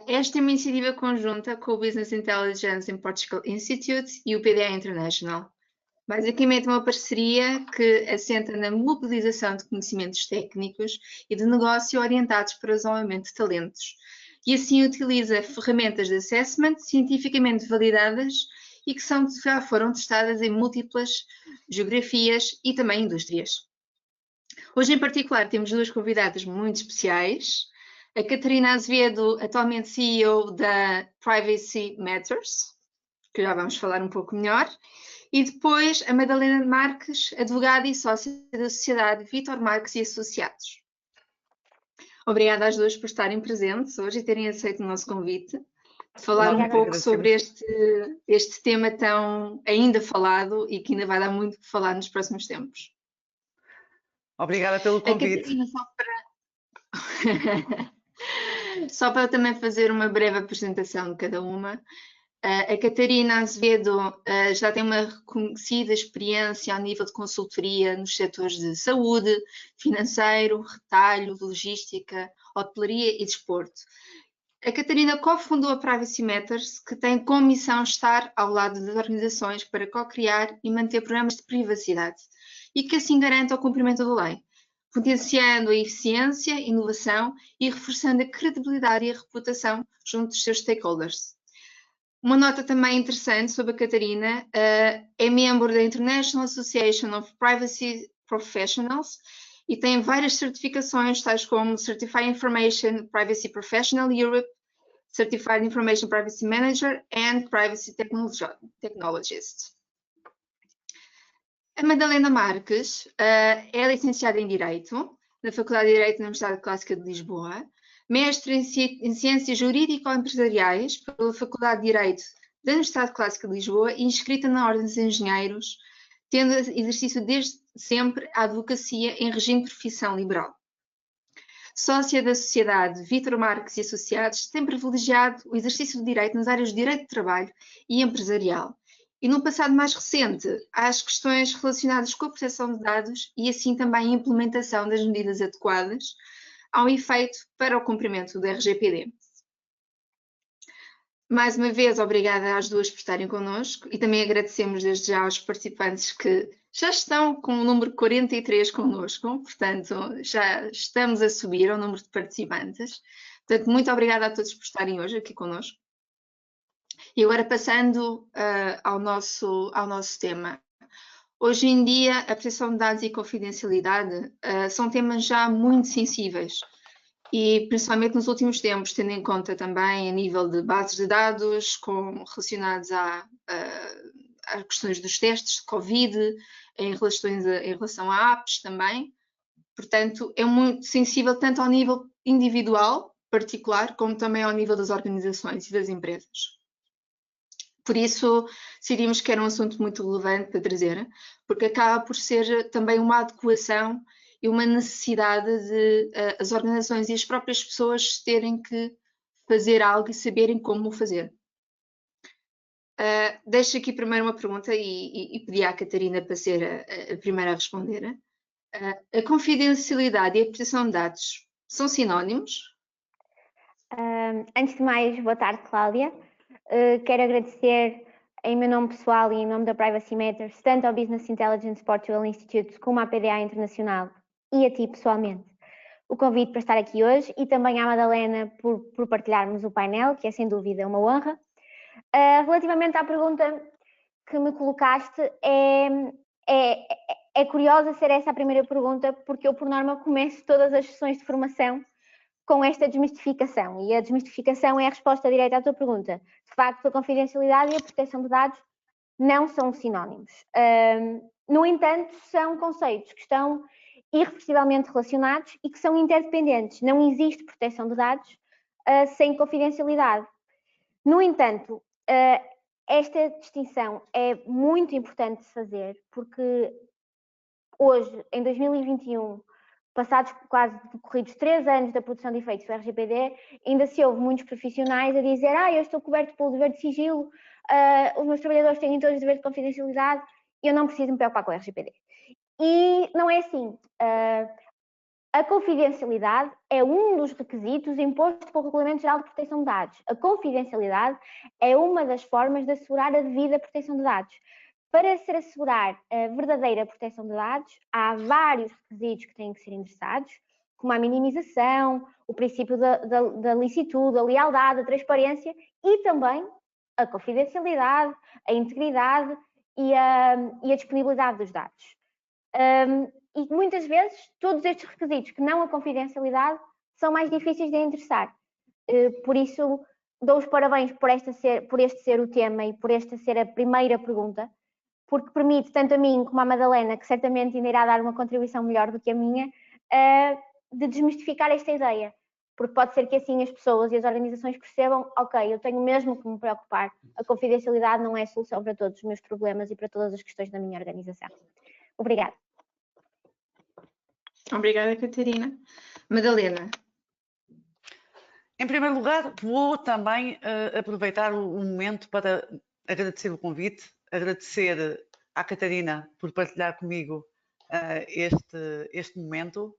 Esta é uma iniciativa conjunta com o Business Intelligence in Portugal Institute e o PDA International. Basicamente, uma parceria que assenta na mobilização de conhecimentos técnicos e de negócio orientados para o desenvolvimento de talentos, e assim utiliza ferramentas de assessment cientificamente validadas e que já foram testadas em múltiplas geografias e também indústrias. Hoje, em particular, temos duas convidadas muito especiais. A Catarina Azevedo, atualmente CEO da Privacy Matters, que já vamos falar um pouco melhor, e depois a Madalena Marques, advogada e sócia da Sociedade Vítor Marques e Associados. Obrigada às duas por estarem presentes hoje e terem aceito o nosso convite, de falar um pouco sobre este tema tão ainda falado e que ainda vai dar muito para falar nos próximos tempos. Obrigada pelo convite. Catarina, só para também fazer uma breve apresentação de cada uma. A Catarina Azevedo já tem uma reconhecida experiência ao nível de consultoria nos setores de saúde, financeiro, retalho, logística, hotelaria e desporto. A Catarina cofundou a Privacy Matters, que tem como missão estar ao lado das organizações para co-criar e manter programas de privacidade e que assim garanta o cumprimento da lei, potenciando a eficiência, inovação e reforçando a credibilidade e a reputação junto dos seus stakeholders. Uma nota também interessante sobre a Catarina, é membro da International Association of Privacy Professionals e tem várias certificações, tais como Certified Information Privacy Professional Europe, Certified Information Privacy Manager and Privacy Technologist. A Madalena Marques é licenciada em Direito, na Faculdade de Direito da Universidade Clássica de Lisboa, mestre em Ciências Jurídico-Empresariais pela Faculdade de Direito da Universidade Clássica de Lisboa e inscrita na Ordem dos Engenheiros, tendo exercício desde sempre a advocacia em regime de profissão liberal. Sócia da Sociedade Vítor Marques e Associados, tem privilegiado o exercício do direito nas áreas de direito de trabalho e empresarial. E no passado mais recente, às questões relacionadas com a proteção de dados e assim também a implementação das medidas adequadas ao efeito para o cumprimento do RGPD. Mais uma vez, obrigada às duas por estarem connosco e também agradecemos desde já aos participantes que já estão com o número 43 connosco, portanto, já estamos a subir ao número de participantes. Portanto, muito obrigada a todos por estarem hoje aqui connosco. E agora passando ao nosso tema. Hoje em dia, a proteção de dados e confidencialidade são temas já muito sensíveis e principalmente nos últimos tempos, tendo em conta também a nível de bases de dados relacionados a questões dos testes de Covid, em relação a apps também. Portanto, é muito sensível tanto ao nível individual, particular, como também ao nível das organizações e das empresas. Por isso, decidimos que era um assunto muito relevante para trazer, porque acaba por ser também uma adequação e uma necessidade de as organizações e as próprias pessoas terem que fazer algo e saberem como o fazer. Deixo aqui primeiro uma pergunta e pedi à Catarina para ser a primeira a responder. A confidencialidade e a proteção de dados são sinónimos? Antes de mais, boa tarde, Cláudia. Quero agradecer em meu nome pessoal e em nome da Privacy Matters, tanto ao Business Intelligence Portugal Institute como à PDA Internacional e a ti pessoalmente, o convite para estar aqui hoje e também à Madalena por partilharmos o painel, que é sem dúvida uma honra. Relativamente à pergunta que me colocaste, é curiosa ser essa a primeira pergunta, porque eu, por norma, começo todas as sessões de formação com esta desmistificação, e a desmistificação é a resposta direta à tua pergunta. De facto, a confidencialidade e a proteção de dados não são sinónimos. No entanto, são conceitos que estão irreversivelmente relacionados e que são interdependentes. Não existe proteção de dados sem confidencialidade. No entanto, esta distinção é muito importante de fazer, porque hoje, em 2021, passados quase decorridos 3 anos da produção de efeitos do RGPD, ainda se houve muitos profissionais a dizer eu estou coberto pelo dever de sigilo, os meus trabalhadores têm todos o dever de confidencialidade, eu não preciso me preocupar com o RGPD. E não é assim. A confidencialidade é um dos requisitos impostos pelo Regulamento Geral de Proteção de Dados. A confidencialidade é uma das formas de assegurar a devida proteção de dados. Para se assegurar a verdadeira proteção de dados, há vários requisitos que têm que ser endereçados, como a minimização, o princípio da licitude, a lealdade, a transparência e também a confidencialidade, a integridade e a disponibilidade dos dados. E muitas vezes todos estes requisitos, que não a confidencialidade, são mais difíceis de endereçar. Por isso, dou os parabéns por este ser o tema e por esta ser a primeira pergunta, porque permite tanto a mim como à Madalena, que certamente ainda irá dar uma contribuição melhor do que a minha, de desmistificar esta ideia. Porque pode ser que assim as pessoas e as organizações percebam, ok, eu tenho mesmo que me preocupar, a confidencialidade não é a solução para todos os meus problemas e para todas as questões da minha organização. Obrigada. Obrigada, Catarina. Madalena. Em primeiro lugar, vou também aproveitar o momento para agradecer o convite, agradecer à Catarina por partilhar comigo este momento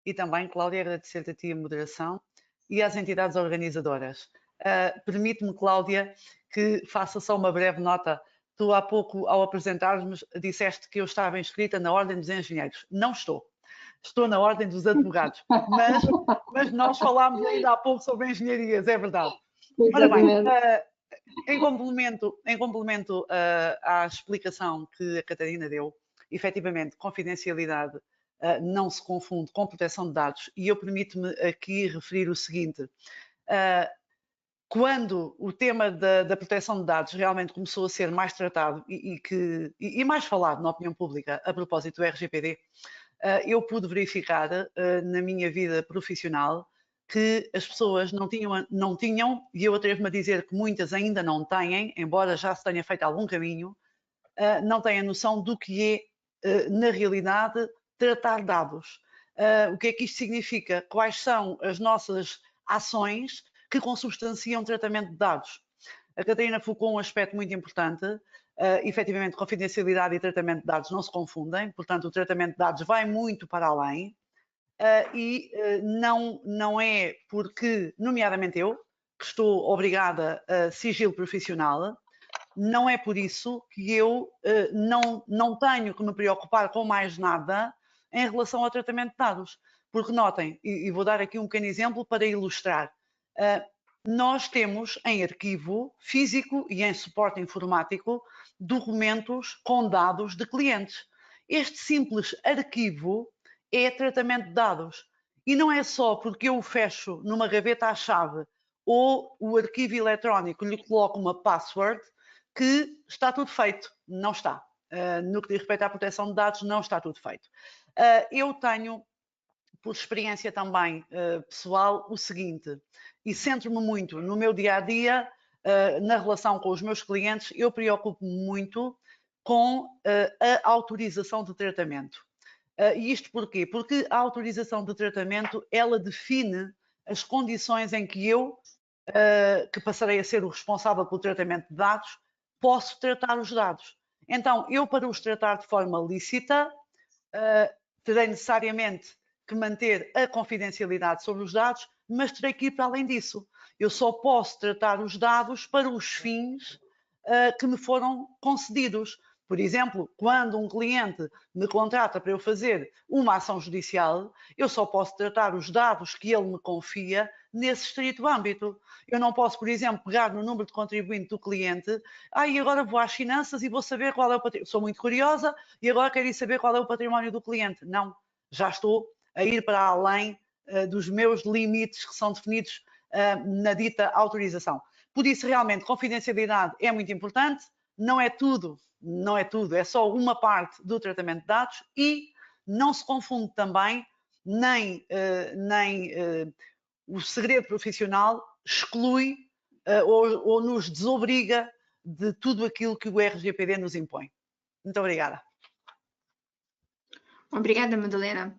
e também, Cláudia, agradecer-te a ti a moderação e às entidades organizadoras. Permite-me, Cláudia, que faça só uma breve nota. Tu há pouco, ao apresentar-nos, disseste que eu estava inscrita na Ordem dos Engenheiros. Não estou. Estou na Ordem dos Advogados, mas nós falámos ainda há pouco sobre engenharias, é verdade. Ora bem, em complemento à explicação que a Catarina deu, efetivamente, confidencialidade não se confunde com proteção de dados, e eu permito-me aqui referir o seguinte. Quando o tema da proteção de dados realmente começou a ser mais tratado e mais falado na opinião pública a propósito do RGPD, eu pude verificar na minha vida profissional que as pessoas não tinham, e eu atrevo-me a dizer que muitas ainda não têm, embora já se tenha feito algum caminho, não têm a noção do que é, na realidade, tratar dados. O que é que isto significa? Quais são as nossas ações que consubstanciam tratamento de dados? A Catarina focou um aspecto muito importante. Efetivamente, confidencialidade e tratamento de dados não se confundem, portanto, o tratamento de dados vai muito para além não é porque, nomeadamente eu, que estou obrigada a sigilo profissional, não é por isso que eu não tenho que me preocupar com mais nada em relação ao tratamento de dados. Porque notem, e vou dar aqui um pequeno exemplo para ilustrar, nós temos em arquivo físico e em suporte informático documentos com dados de clientes. Este simples arquivo é tratamento de dados. E não é só porque eu o fecho numa gaveta à chave ou o arquivo eletrónico lhe coloco uma password que está tudo feito. Não está. No que diz respeito à proteção de dados, não está tudo feito. Eu tenho, por experiência também pessoal, o seguinte, e centro-me muito no meu dia-a-dia, na relação com os meus clientes, eu preocupo-me muito com a autorização de tratamento. E isto porquê? Porque a autorização de tratamento, ela define as condições em que eu, que passarei a ser o responsável pelo tratamento de dados, posso tratar os dados. Então, eu para os tratar de forma lícita, terei necessariamente que manter a confidencialidade sobre os dados, mas terei que ir para além disso. Eu só posso tratar os dados para os fins que me foram concedidos. Por exemplo, quando um cliente me contrata para eu fazer uma ação judicial, eu só posso tratar os dados que ele me confia nesse estrito âmbito. Eu não posso, por exemplo, pegar no número de contribuinte do cliente, e agora vou às finanças e vou saber qual é o património. Sou muito curiosa e agora quero ir saber qual é o património do cliente. Não, já estou a ir para além dos meus limites que são definidos na dita autorização. Por isso, realmente, confidencialidade é muito importante, não é tudo, é só uma parte do tratamento de dados e não se confunde também, nem o segredo profissional exclui ou nos desobriga de tudo aquilo que o RGPD nos impõe. Muito obrigada. Obrigada, Madalena.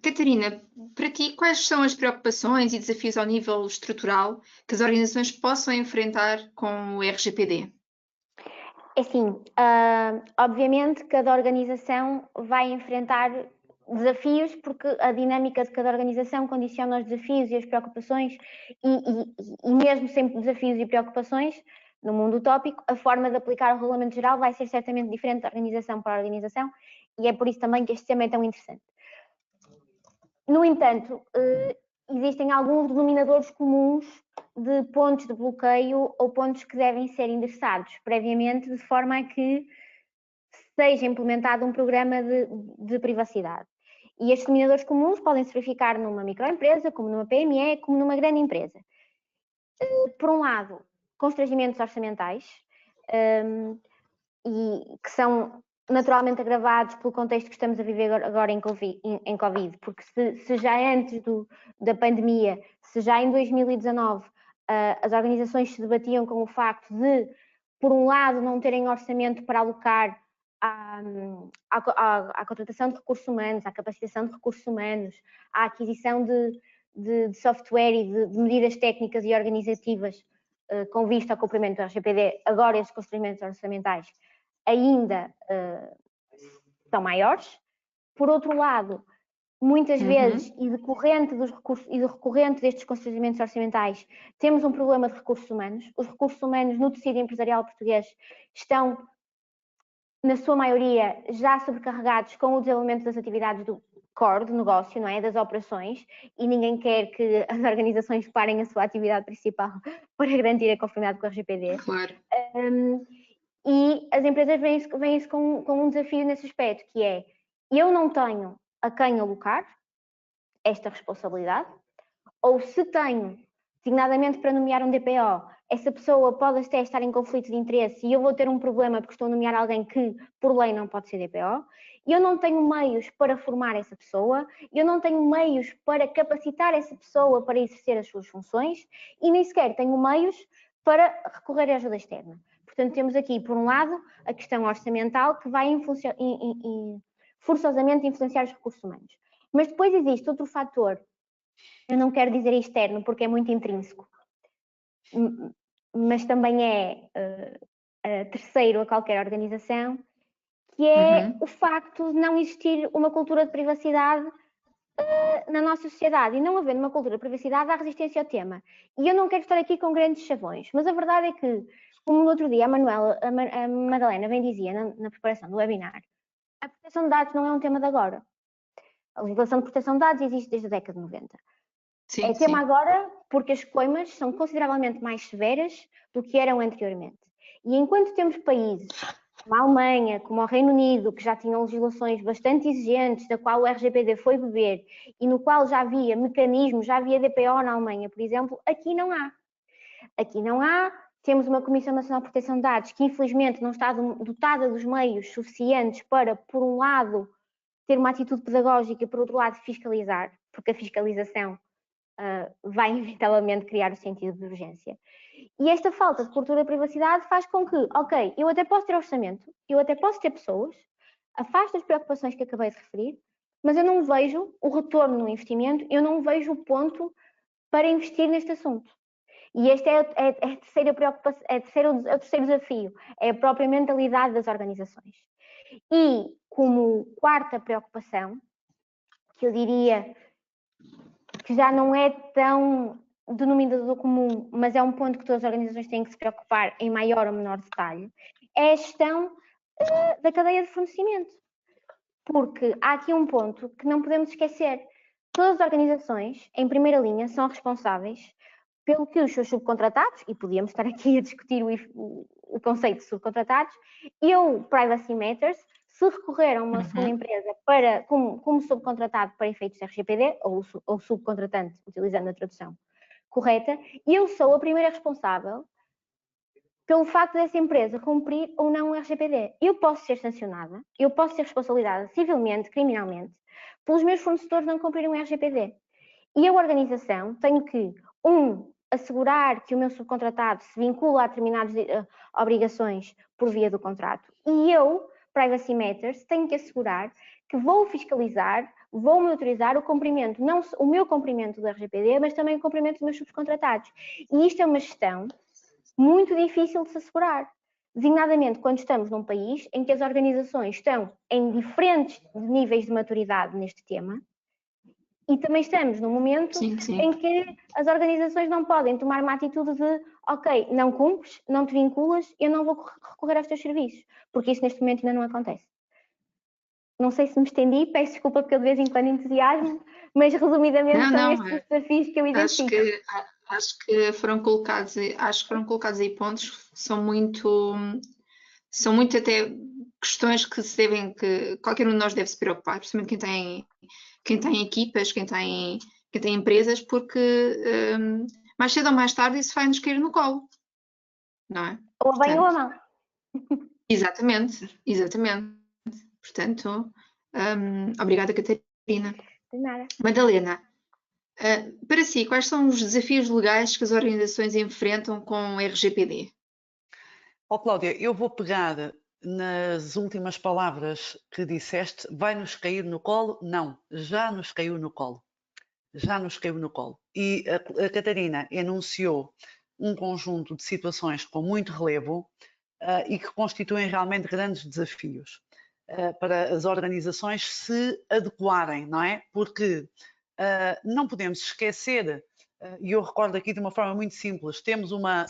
Catarina, para ti, quais são as preocupações e desafios ao nível estrutural que as organizações possam enfrentar com o RGPD? Assim, obviamente cada organização vai enfrentar desafios, porque a dinâmica de cada organização condiciona os desafios e as preocupações, e mesmo sem desafios e preocupações, no mundo utópico, a forma de aplicar o regulamento geral vai ser certamente diferente de organização para organização, e é por isso também que este tema é tão interessante. No entanto, existem alguns denominadores comuns de pontos de bloqueio ou pontos que devem ser endereçados previamente, de forma a que seja implementado um programa de privacidade. E estes denominadores comuns podem se verificar numa microempresa, como numa PME, como numa grande empresa. Por um lado, constrangimentos orçamentais, e que são naturalmente agravados pelo contexto que estamos a viver agora em Covid, porque se já antes da pandemia, se já em 2019 as organizações se debatiam com o facto de, por um lado, não terem orçamento para alocar à contratação de recursos humanos, à capacitação de recursos humanos, à aquisição de software e de medidas técnicas e organizativas com vista ao cumprimento do RGPD, agora esses constrangimentos orçamentais ainda são maiores. Por outro lado, muitas vezes, e decorrente dos recursos e recorrente destes constrangimentos orçamentais, temos um problema de recursos humanos. Os recursos humanos no tecido empresarial português estão, na sua maioria, já sobrecarregados com o desenvolvimento das atividades do core, do negócio, não é? Das operações, e ninguém quer que as organizações parem a sua atividade principal para garantir a conformidade com o RGPD. Claro. E as empresas vêm-se com um desafio nesse aspecto, que é: eu não tenho a quem alocar esta responsabilidade, ou se tenho, designadamente para nomear um DPO, essa pessoa pode até estar em conflito de interesse e eu vou ter um problema porque estou a nomear alguém que, por lei, não pode ser DPO. Eu não tenho meios para formar essa pessoa, eu não tenho meios para capacitar essa pessoa para exercer as suas funções e nem sequer tenho meios para recorrer à ajuda externa. Portanto, temos aqui, por um lado, a questão orçamental que vai forçosamente influenciar os recursos humanos. Mas depois existe outro fator, eu não quero dizer externo porque é muito intrínseco, mas também é terceiro a qualquer organização, que é o facto de não existir uma cultura de privacidade na nossa sociedade. E não havendo uma cultura de privacidade, há resistência ao tema. E eu não quero estar aqui com grandes chavões, mas a verdade é que, como no outro dia a Madalena bem dizia na preparação do webinar, a proteção de dados não é um tema de agora. A legislação de proteção de dados existe desde a década de 90. Sim, é tema agora porque as coimas são consideravelmente mais severas do que eram anteriormente. E enquanto temos países como a Alemanha, como o Reino Unido, que já tinham legislações bastante exigentes, da qual o RGPD foi beber, e no qual já havia mecanismos, já havia DPO na Alemanha, por exemplo, aqui não há. Aqui não há. Temos uma Comissão Nacional de Proteção de Dados que, infelizmente, não está dotada dos meios suficientes para, por um lado, ter uma atitude pedagógica e, por outro lado, fiscalizar, porque a fiscalização vai inevitavelmente criar o sentido de urgência. E esta falta de cultura de privacidade faz com que, ok, eu até posso ter orçamento, eu até posso ter pessoas, afasto as preocupações que acabei de referir, mas eu não vejo o retorno no investimento, eu não vejo o ponto para investir neste assunto. E este é a terceira preocupação, é o terceiro desafio, é a própria mentalidade das organizações. E como quarta preocupação, que eu diria que já não é tão denominador comum, mas é um ponto que todas as organizações têm que se preocupar em maior ou menor detalhe, é a gestão da cadeia de fornecimento. Porque há aqui um ponto que não podemos esquecer. Todas as organizações, em primeira linha, são responsáveis pelo que os seus subcontratados, e podíamos estar aqui a discutir o conceito de subcontratados, e o Privacy Matters, se recorrer a uma segunda empresa como subcontratado para efeitos de RGPD, ou subcontratante, utilizando a tradução correta, eu sou a primeira responsável pelo facto dessa empresa cumprir ou não o RGPD. Eu posso ser sancionada, eu posso ser responsabilizada civilmente, criminalmente, pelos meus fornecedores não cumprirem o RGPD. E a organização tem que, assegurar que o meu subcontratado se vincula a determinadas obrigações por via do contrato. E eu, Privacy Matters, tenho que assegurar que vou fiscalizar, vou monitorizar o cumprimento, não o meu cumprimento do RGPD, mas também o cumprimento dos meus subcontratados. E isto é uma gestão muito difícil de se assegurar. designadamente quando estamos num país em que as organizações estão em diferentes níveis de maturidade neste tema, e também estamos num momento Sim, sim. em que as organizações não podem tomar uma atitude de ok, não cumpres, não te vinculas, eu não vou recorrer aos teus serviços, porque isso neste momento ainda não acontece. Não sei se me estendi, peço desculpa porque eu de vez em quando entusiasmo, mas resumidamente são estes os desafios que eu identifico. Acho que foram colocados aí pontos que são muito até questões que qualquer um de nós deve se preocupar, principalmente quem tem equipas, quem tem empresas, porque mais cedo ou mais tarde isso vai nos cair no colo, não é? Ou a bem ou a mal. Exatamente. Portanto, obrigada, Catarina. De nada. Madalena, para si, quais são os desafios legais que as organizações enfrentam com o RGPD? Cláudia, eu vou pegar nas últimas palavras que disseste. Vai-nos cair no colo? Não, já nos caiu no colo. Já nos caiu no colo. E a Catarina enunciou um conjunto de situações com muito relevo e que constituem realmente grandes desafios para as organizações se adequarem, não é? Porque não podemos esquecer, e eu recordo aqui de uma forma muito simples, temos uma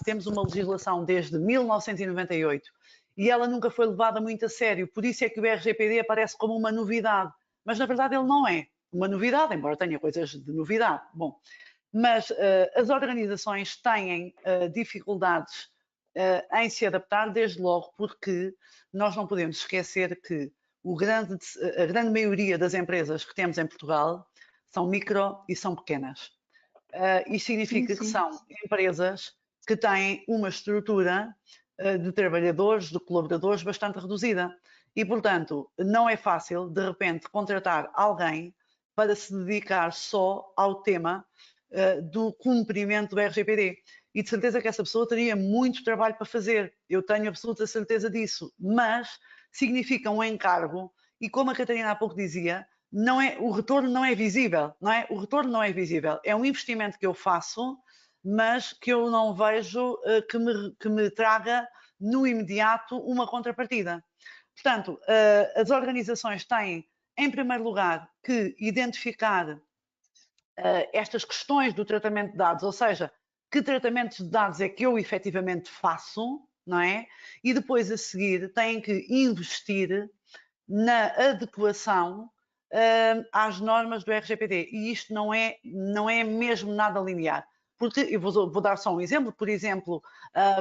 legislação desde 1998 e ela nunca foi levada muito a sério, por isso é que o RGPD aparece como uma novidade, mas na verdade ele não é uma novidade, embora tenha coisas de novidade. Bom, mas as organizações têm dificuldades em se adaptar, desde logo porque nós não podemos esquecer que a grande maioria das empresas que temos em Portugal são micro e são pequenas. Isto significa que são empresas que têm uma estrutura de trabalhadores, de colaboradores bastante reduzida. E, portanto, não é fácil, de repente, contratar alguém para se dedicar só ao tema do cumprimento do RGPD. E de certeza que essa pessoa teria muito trabalho para fazer. Eu tenho absoluta certeza disso. Mas significa um encargo e, como a Catarina há pouco dizia, o retorno não é visível, não é? O retorno não é visível. É um investimento que eu faço, mas que eu não vejo que me traga no imediato uma contrapartida. Portanto, as organizações têm, em primeiro lugar, que identificar estas questões do tratamento de dados, ou seja, que tratamentos de dados é que eu efetivamente faço, não é? E depois a seguir têm que investir na adequação às normas do RGPD. E isto não é mesmo nada linear. Porque eu vou dar só um exemplo, por exemplo,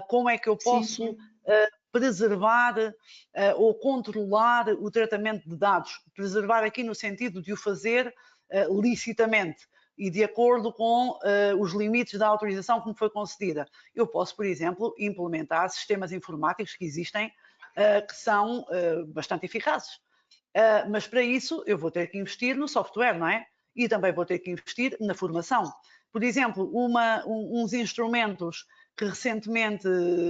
como é que eu posso preservar ou controlar o tratamento de dados? Preservar aqui no sentido de o fazer licitamente e de acordo com os limites da autorização que me foi concedida. Eu posso, por exemplo, implementar sistemas informáticos que existem que são bastante eficazes. Mas para isso eu vou ter que investir no software, não é? E também vou ter que investir na formação. Por exemplo, uns instrumentos que recentemente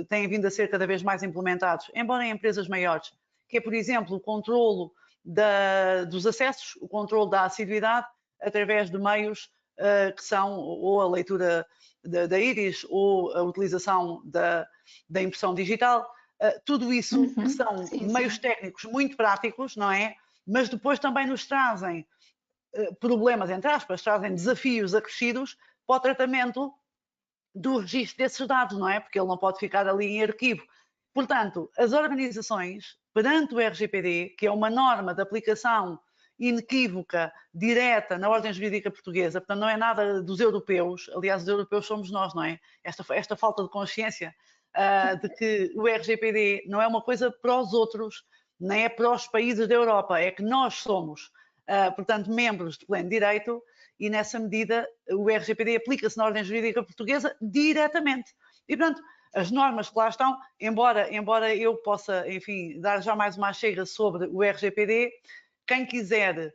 têm vindo a ser cada vez mais implementados, embora em empresas maiores, que é, por exemplo, o controlo dos acessos, o controlo da assiduidade, através de meios que são ou a leitura da íris ou a utilização da impressão digital. Tudo isso que são meios técnicos muito práticos, não é? Mas depois também nos trazem problemas, entre aspas, trazem desafios acrescidos para o tratamento do registro desses dados, não é? Porque ele não pode ficar ali em arquivo. Portanto, as organizações, perante o RGPD, que é uma norma de aplicação inequívoca, direta na ordem jurídica portuguesa, portanto não é nada dos europeus, aliás os europeus somos nós, não é? Esta falta de consciência de que o RGPD não é uma coisa para os outros, nem é para os países da Europa, é que nós somos, portanto, membros de pleno direito e nessa medida o RGPD aplica-se na ordem jurídica portuguesa diretamente. E, portanto, as normas que lá estão, embora eu possa, enfim, dar já mais uma chega sobre o RGPD, quem quiser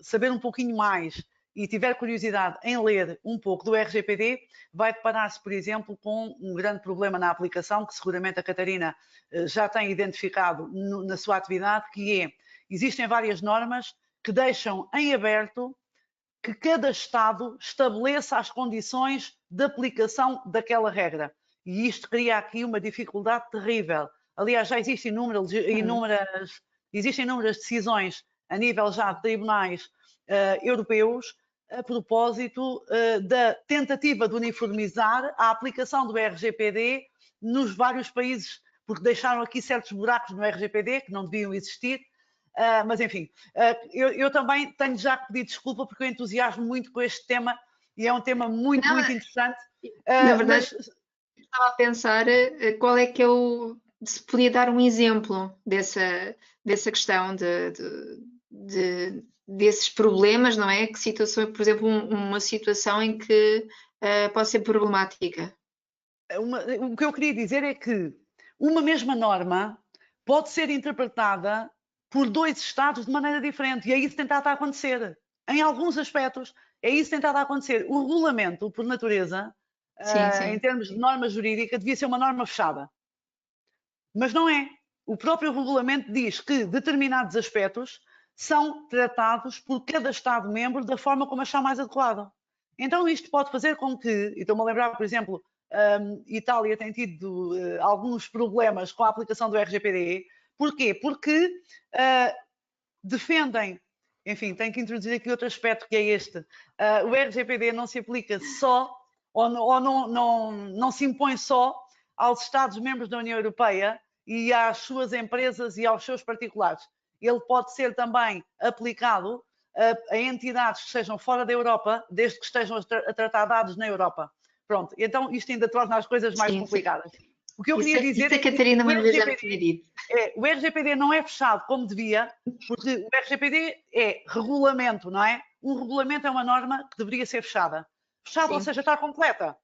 saber um pouquinho mais e tiver curiosidade em ler um pouco do RGPD, vai deparar-se, por exemplo, com um grande problema na aplicação, que seguramente a Catarina já tem identificado na sua atividade, que é, existem várias normas que deixam em aberto que cada Estado estabeleça as condições de aplicação daquela regra. E isto cria aqui uma dificuldade terrível, Aliás, já existem inúmeras decisões a nível já de tribunais europeus a propósito da tentativa de uniformizar a aplicação do RGPD nos vários países, porque deixaram aqui certos buracos no RGPD que não deviam existir. Mas enfim, eu também tenho já que pedir desculpa porque eu entusiasmo muito com este tema e é um tema muito interessante. Na verdade, estava a pensar qual é que se podia dar um exemplo dessa questão desses problemas, não é? Que situação, por exemplo, uma situação em que pode ser problemática. O que eu queria dizer é que uma mesma norma pode ser interpretada por dois Estados de maneira diferente e é isso que tem estado a acontecer. Em alguns aspectos, é isso que tem estado a acontecer. O regulamento, por natureza, em termos de norma jurídica, devia ser uma norma fechada. Mas não é. O próprio regulamento diz que determinados aspectos são tratados por cada Estado-membro da forma como achar mais adequado. Então isto pode fazer com que, e estou-me a lembrar, por exemplo, Itália tem tido alguns problemas com a aplicação do RGPD. Porquê? Porque defendem, enfim, tenho que introduzir aqui outro aspecto que é este, o RGPD não se aplica só, ou não se impõe só aos Estados-membros da União Europeia e às suas empresas e aos seus particulares. Ele pode ser também aplicado a entidades que estejam fora da Europa, desde que estejam a tratar dados na Europa. Pronto, então isto ainda torna as coisas mais complicadas. O que eu queria dizer é que Catarina o RGPD não é fechado como devia, porque o RGPD é regulamento, não é? Um regulamento é uma norma que deveria ser fechada. Fechada, ou seja, está completa,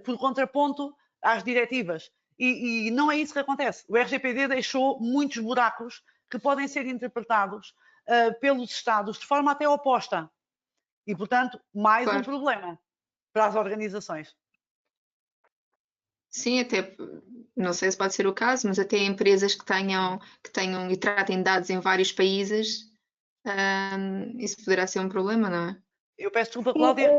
por contraponto às diretivas. E não é isso que acontece. O RGPD deixou muitos buracos que podem ser interpretados pelos Estados de forma até oposta. E, portanto, mais um problema para as organizações. Sim, até não sei se pode ser o caso, mas até empresas que tenham e tratem dados em vários países, isso poderá ser um problema, não é? Eu peço desculpa, Cláudia.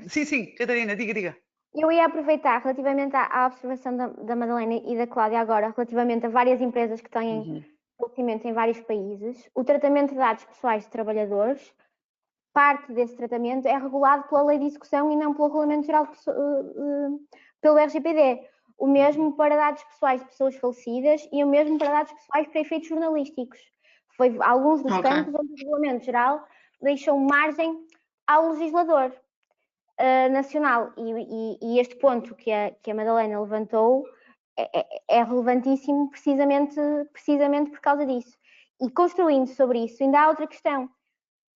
Sim, Catarina, diga. Eu ia aproveitar relativamente à observação da Madalena e da Cláudia agora, relativamente a várias empresas que têm estabelecimento em vários países. O tratamento de dados pessoais de trabalhadores, parte desse tratamento é regulado pela lei de execução e não pelo Regulamento Geral pelo RGPD. O mesmo para dados pessoais de pessoas falecidas e o mesmo para dados pessoais para efeitos jornalísticos. Foi alguns dos campos onde o Regulamento Geral deixou margem ao legislador nacional. E este ponto que a Madalena levantou é relevantíssimo precisamente por causa disso. E construindo sobre isso, ainda há outra questão.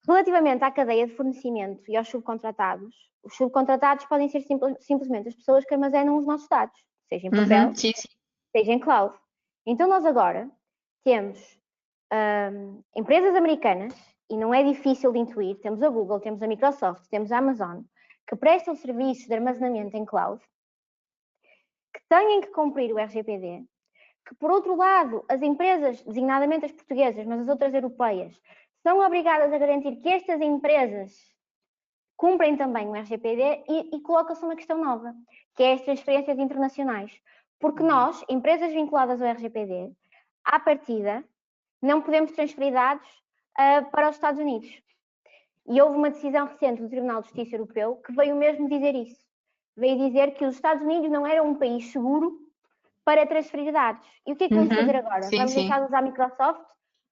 Relativamente à cadeia de fornecimento e aos subcontratados, os subcontratados podem ser simplesmente as pessoas que armazenam os nossos dados, seja em papel, seja em cloud. Então nós agora temos empresas americanas, e não é difícil de intuir, temos a Google, temos a Microsoft, temos a Amazon, que prestam serviços de armazenamento em cloud, que têm que cumprir o RGPD, que por outro lado as empresas, designadamente as portuguesas, mas as outras europeias, são obrigadas a garantir que estas empresas cumprem também o RGPD e coloca-se uma questão nova, que é as transferências internacionais. Porque nós, empresas vinculadas ao RGPD, à partida, não podemos transferir dados para os Estados Unidos. E houve uma decisão recente do Tribunal de Justiça Europeu que veio mesmo dizer isso. Veio dizer que os Estados Unidos não eram um país seguro para transferir dados. E o que é que vamos fazer agora? Vamos deixar de usar a Microsoft?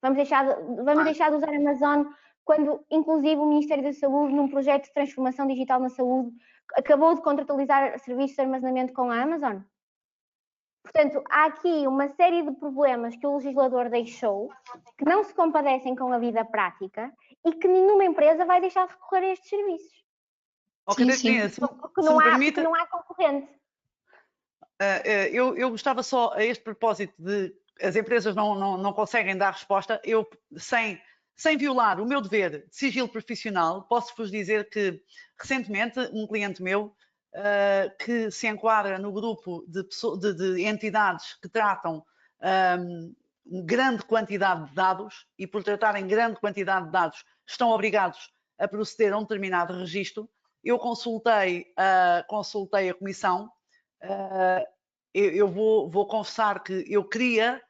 Vamos deixar de usar a Amazon, quando inclusive o Ministério da Saúde, num projeto de transformação digital na saúde, acabou de contratualizar serviços de armazenamento com a Amazon? Portanto, há aqui uma série de problemas que o legislador deixou, que não se compadecem com a vida prática e que nenhuma empresa vai deixar de recorrer a estes serviços. Porque não há concorrente. Eu gostava só, a este propósito de as empresas não conseguem dar resposta, eu, sem violar o meu dever de sigilo profissional, posso-vos dizer que, recentemente, um cliente meu, que se enquadra no grupo de entidades que tratam grande quantidade de dados e, por tratarem grande quantidade de dados, estão obrigados a proceder a um determinado registro. Eu consultei a comissão. eu vou confessar que eu queria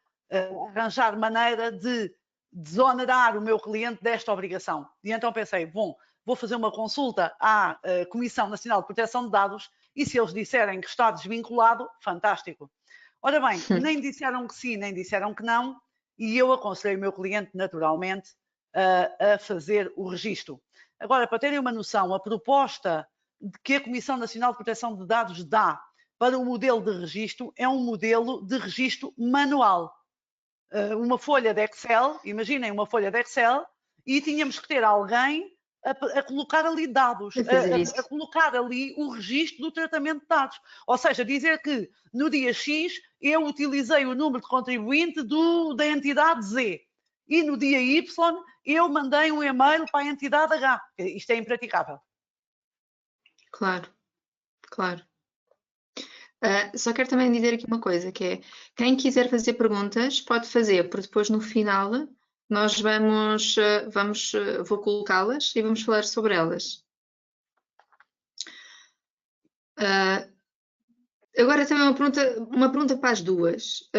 arranjar maneira de desonerar o meu cliente desta obrigação. E então pensei, bom, vou fazer uma consulta à Comissão Nacional de Proteção de Dados e se eles disserem que está desvinculado, fantástico. Ora bem, nem disseram que sim, nem disseram que não, e eu aconselhei o meu cliente, naturalmente, a fazer o registro. Agora, para terem uma noção, a proposta que a Comissão Nacional de Proteção de Dados dá para o modelo de registro é um modelo de registro manual. Uma folha de Excel, imaginem uma folha de Excel, e tínhamos que ter alguém a colocar ali dados, a colocar ali o registro do tratamento de dados. Ou seja, dizer que no dia X eu utilizei o número de contribuinte da entidade Z e no dia Y eu mandei um e-mail para a entidade H. Isto é impraticável. Claro, claro. Só quero também dizer aqui uma coisa, que é, quem quiser fazer perguntas, pode fazer, porque depois no final nós vou colocá-las e vamos falar sobre elas. Agora também uma pergunta para as duas,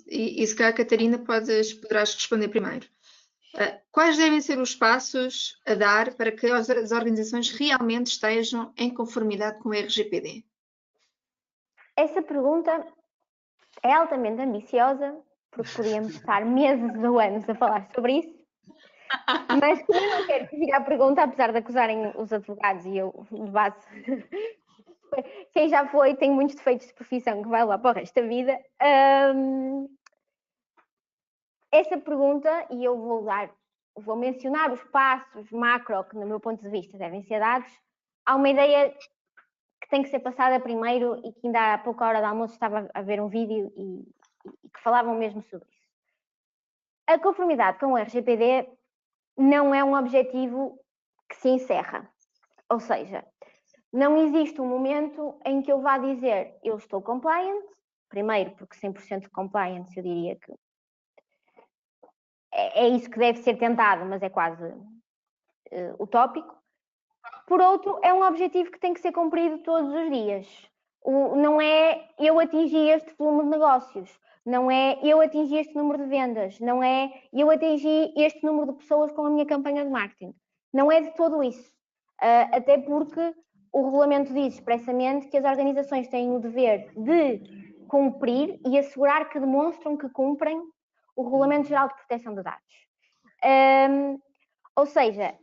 e se calhar, Catarina, poderás responder primeiro. Quais devem ser os passos a dar para que as organizações realmente estejam em conformidade com o RGPD? Essa pergunta é altamente ambiciosa, porque podíamos estar meses ou anos a falar sobre isso, mas como eu não quero fugir à pergunta, apesar de acusarem os advogados e eu, de base, quem já foi tem muitos defeitos de profissão que vai lá para o resto da vida. Essa pergunta, e eu vou mencionar os passos macro que, no meu ponto de vista, devem ser dados. Há uma ideia que tem que ser passada primeiro e que ainda há pouca hora de almoço estava a ver um vídeo e que falavam mesmo sobre isso. A conformidade com o RGPD não é um objetivo que se encerra. Ou seja, não existe um momento em que eu vá dizer eu estou compliant, primeiro porque 100% de compliance eu diria que é isso que deve ser tentado, mas é quase utópico. Por outro, é um objetivo que tem que ser cumprido todos os dias. Não é eu atingir este volume de negócios, não é eu atingir este número de vendas, não é eu atingir este número de pessoas com a minha campanha de marketing. Não é de todo isso. Até porque o regulamento diz expressamente que as organizações têm o dever de cumprir e assegurar que demonstram que cumprem o Regulamento Geral de Proteção de Dados. Ou seja,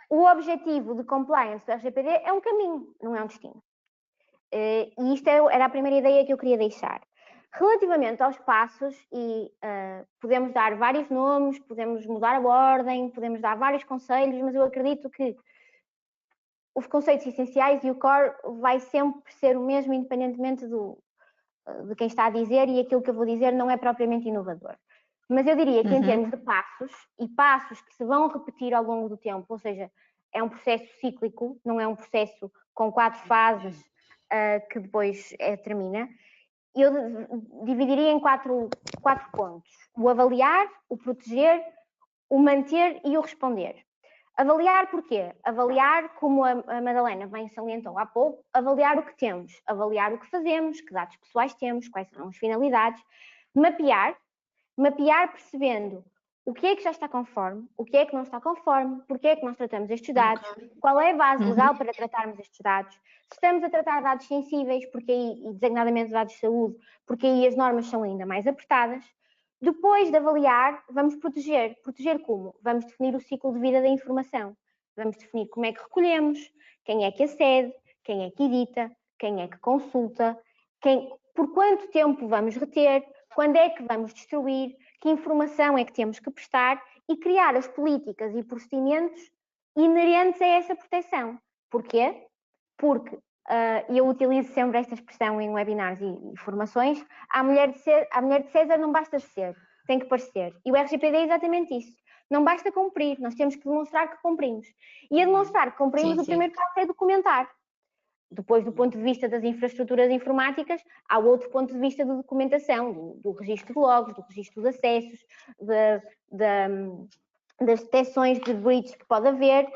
o objetivo de compliance do RGPD é um caminho, não é um destino. E isto era a primeira ideia que eu queria deixar. Relativamente aos passos, podemos dar vários nomes, podemos mudar a ordem, podemos dar vários conselhos, mas eu acredito que os conceitos essenciais e o core vai sempre ser o mesmo, independentemente de quem está a dizer, e aquilo que eu vou dizer não é propriamente inovador. Mas eu diria que em termos de passos, e passos que se vão repetir ao longo do tempo, ou seja, é um processo cíclico, não é um processo com 4 fases que depois termina, eu dividiria em quatro pontos. O avaliar, o proteger, o manter e o responder. Avaliar porquê? Avaliar, como a Madalena bem salientou há pouco, avaliar o que temos, avaliar o que fazemos, que dados pessoais temos, quais são as finalidades. Mapear percebendo o que é que já está conforme, o que é que não está conforme, porque é que nós tratamos estes dados, qual é a base legal para tratarmos estes dados, se estamos a tratar dados sensíveis, porque aí, e designadamente dados de saúde, porque aí as normas são ainda mais apertadas. Depois de avaliar, vamos proteger. Proteger como? Vamos definir o ciclo de vida da informação. Vamos definir como é que recolhemos, quem é que acede, quem é que edita, quem é que consulta, por quanto tempo vamos reter, quando é que vamos destruir, que informação é que temos que prestar e criar as políticas e procedimentos inerentes a essa proteção. Porquê? Porque eu utilizo sempre esta expressão em webinars e formações, a mulher de César não basta ser, tem que parecer. E o RGPD é exatamente isso. Não basta cumprir, nós temos que demonstrar que cumprimos. E a demonstrar que cumprimos, o primeiro passo é documentar. Depois, do ponto de vista das infraestruturas informáticas, há outro ponto de vista de documentação, do registro de logos, do registro de acessos, das detecções de breach que pode haver,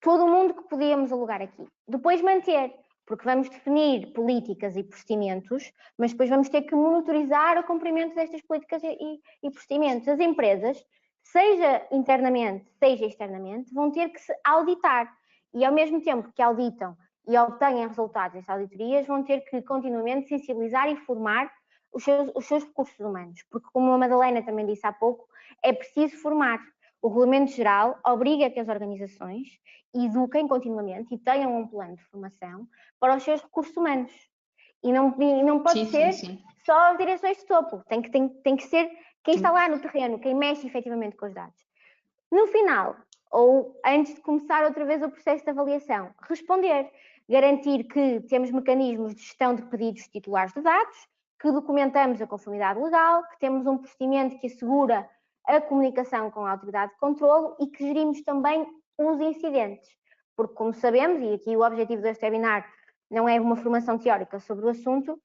todo o mundo que podíamos alugar aqui. Depois manter. porque vamos definir políticas e procedimentos, mas depois vamos ter que monitorizar o cumprimento destas políticas e procedimentos. As empresas, seja internamente, seja externamente, vão ter que se auditar e, ao mesmo tempo que auditam e obtêm resultados dessas auditorias, vão ter que continuamente sensibilizar e formar os seus recursos humanos, porque, como a Madalena também disse há pouco, é preciso formar. O Regulamento Geral obriga que as organizações eduquem continuamente e tenham um plano de formação para os seus recursos humanos. E não pode ser só as direções de topo, tem que ser quem está lá no terreno, quem mexe efetivamente com os dados. No final, ou antes de começar outra vez o processo de avaliação, responder, garantir que temos mecanismos de gestão de pedidos de titulares de dados, que documentamos a conformidade legal, que temos um procedimento que assegura a comunicação com a autoridade de controlo e que gerimos também os incidentes. Porque, como sabemos, e aqui o objetivo deste webinar não é uma formação teórica sobre o assunto,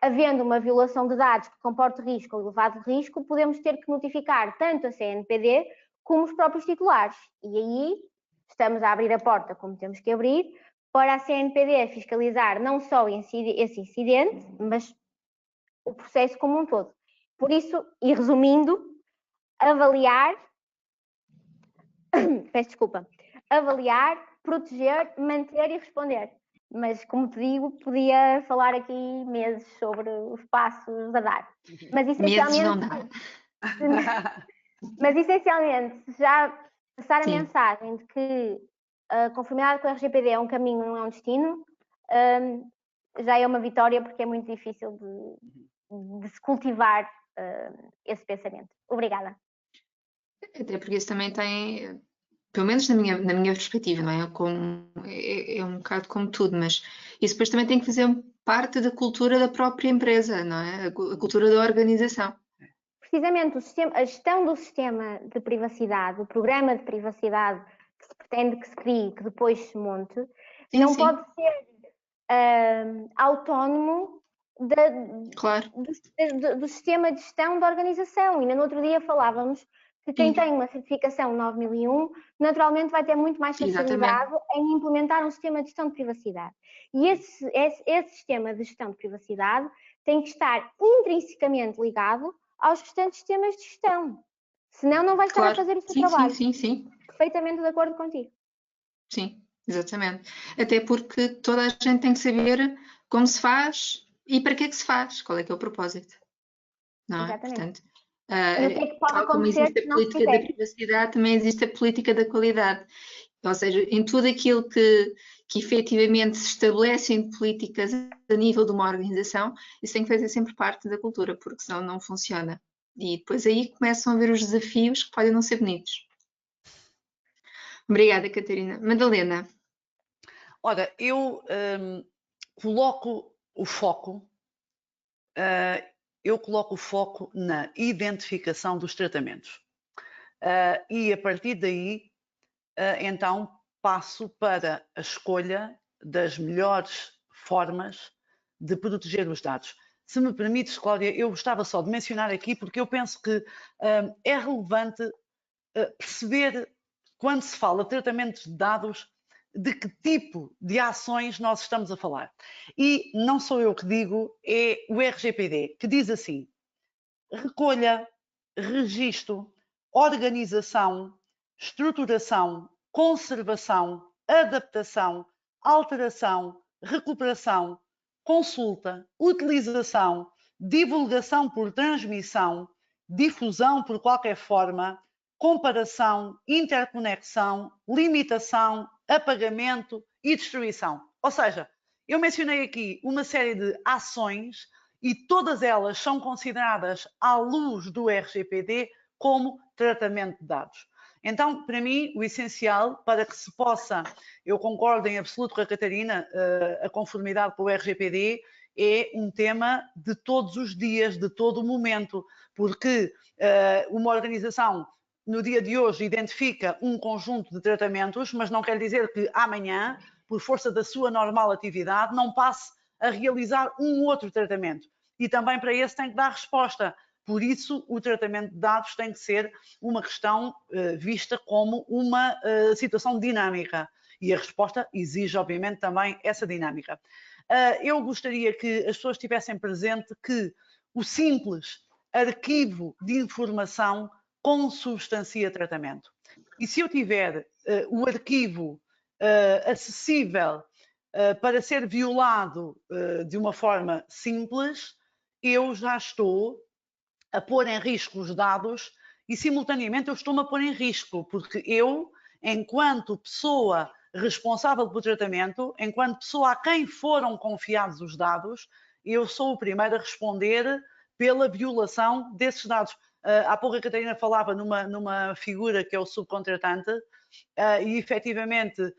havendo uma violação de dados que comporte risco ou elevado risco, podemos ter que notificar tanto a CNPD como os próprios titulares. E aí estamos a abrir a porta, como temos que abrir, para a CNPD fiscalizar não só esse incidente, mas o processo como um todo. Por isso, e resumindo, avaliar, proteger, manter e responder. Mas, como te digo, podia falar aqui meses sobre os passos a dar. Mas essencialmente, já passar a mensagem de que a conformidade com o RGPD é um caminho, não é um destino, já é uma vitória, porque é muito difícil de se cultivar esse pensamento. Obrigada. Até porque isso também tem, pelo menos na minha perspectiva, não é? É um bocado como tudo, mas isso depois também tem que fazer parte da cultura da própria empresa, não é? A cultura da organização. Precisamente, a gestão do sistema de privacidade, o programa de privacidade que se pretende que se crie, que depois se monte, não pode ser autónomo do sistema de gestão da organização. Ainda no outro dia falávamos que quem tem uma certificação 9001 naturalmente vai ter muito mais facilidade em implementar um sistema de gestão de privacidade. E esse sistema de gestão de privacidade tem que estar intrinsecamente ligado aos restantes sistemas de gestão. Senão não vai estar a fazer o seu trabalho. Sim. Perfeitamente de acordo contigo. Sim, exatamente. Até porque toda a gente tem que saber como se faz e para que é que se faz, qual é que é o propósito. Não é? Exatamente. Portanto, e o que é que pode como acontecer existe a política da privacidade, também existe a política da qualidade. Ou seja, em tudo aquilo que efetivamente se estabelecem políticas a nível de uma organização, isso tem que fazer sempre parte da cultura, porque senão não funciona. E depois aí começam a ver os desafios que podem não ser bonitos. Obrigada, Catarina. Madalena. Ora, eu coloco o foco na identificação dos tratamentos. E a partir daí, então, passo para a escolha das melhores formas de proteger os dados. Se me permites, Cláudia, eu gostava só de mencionar aqui, porque eu penso que é relevante perceber, quando se fala de tratamentos de dados, de que tipo de ações nós estamos a falar. E não sou eu que digo, é o RGPD, que diz assim: recolha, registro, organização, estruturação, conservação, adaptação, alteração, recuperação, consulta, utilização, divulgação por transmissão, difusão por qualquer forma, comparação, interconexão, limitação, apagamento e destruição. Ou seja, eu mencionei aqui uma série de ações e todas elas são consideradas, à luz do RGPD, como tratamento de dados. Então, para mim, o essencial para que se possa, eu concordo em absoluto com a Catarina, a conformidade com o RGPD é um tema de todos os dias, de todo o momento, porque uma organização no dia de hoje identifica um conjunto de tratamentos, mas não quer dizer que amanhã, por força da sua normal atividade, não passe a realizar um outro tratamento. E também para esse tem que dar resposta. Por isso, o tratamento de dados tem que ser uma questão vista como uma situação dinâmica. E a resposta exige, obviamente, também essa dinâmica. Eu gostaria que as pessoas tivessem presente que o simples arquivo de informação consubstancia tratamento. E se eu tiver o arquivo acessível para ser violado de uma forma simples, eu já estou a pôr em risco os dados e, simultaneamente, eu estou-me a pôr em risco, porque eu, enquanto pessoa responsável pelo tratamento, enquanto pessoa a quem foram confiados os dados, eu sou o primeiro a responder pela violação desses dados. Há pouco a Catarina falava numa figura que é o subcontratante, e efetivamente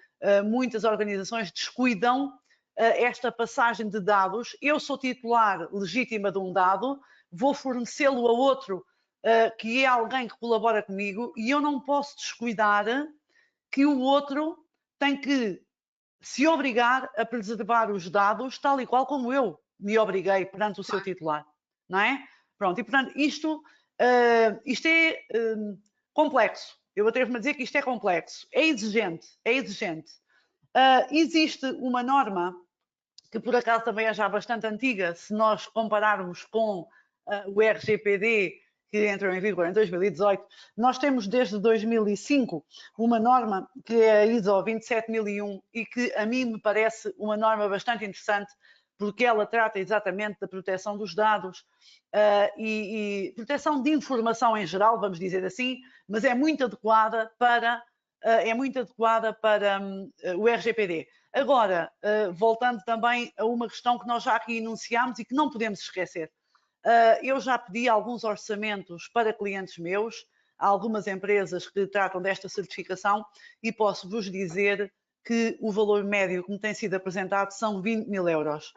muitas organizações descuidam esta passagem de dados. Eu sou titular legítima de um dado, vou fornecê-lo a outro que é alguém que colabora comigo, e eu não posso descuidar que o outro tem que se obrigar a preservar os dados tal e qual como eu me obriguei perante o seu titular, não é? Pronto, e portanto isto é complexo. Eu atrevo-me a dizer que isto é complexo, é exigente, é exigente. Existe uma norma que por acaso também é já bastante antiga, se nós compararmos com o RGPD, que entrou em vigor em 2018, nós temos desde 2005 uma norma que é a ISO 27001 e que a mim me parece uma norma bastante interessante, porque ela trata exatamente da proteção dos dados e proteção de informação em geral, vamos dizer assim, mas é muito adequada para o RGPD. Agora, voltando também a uma questão que nós já aqui enunciámos e que não podemos esquecer. Eu já pedi alguns orçamentos para clientes meus, há algumas empresas que tratam desta certificação, e posso vos dizer que o valor médio que me tem sido apresentado são 20 mil euros.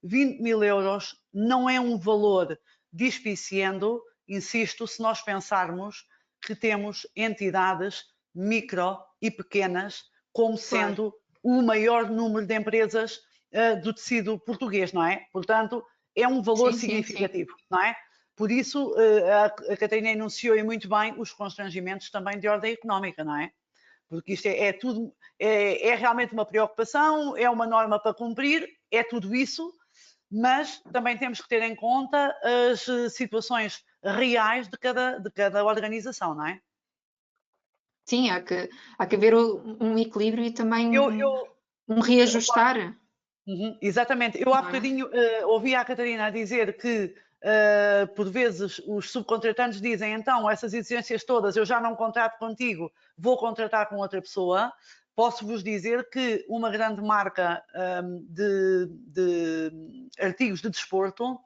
20 mil euros não é um valor despiciando, insisto, se nós pensarmos que temos entidades micro e pequenas como sendo o maior número de empresas do tecido português, não é? Portanto, é um valor significativo, não é? Por isso, a Catarina enunciou muito bem os constrangimentos também de ordem económica, não é? Porque isto é realmente uma preocupação, é uma norma para cumprir, é tudo isso, mas também temos que ter em conta as situações reais de cada organização, não é? Sim, há que haver um equilíbrio e também um reajustar. Exatamente. Eu há bocadinho ouvi a Catarina a dizer que por vezes os subcontratantes dizem, então essas exigências todas eu já não contrato contigo, vou contratar com outra pessoa. Posso-vos dizer que uma grande marca de artigos de desporto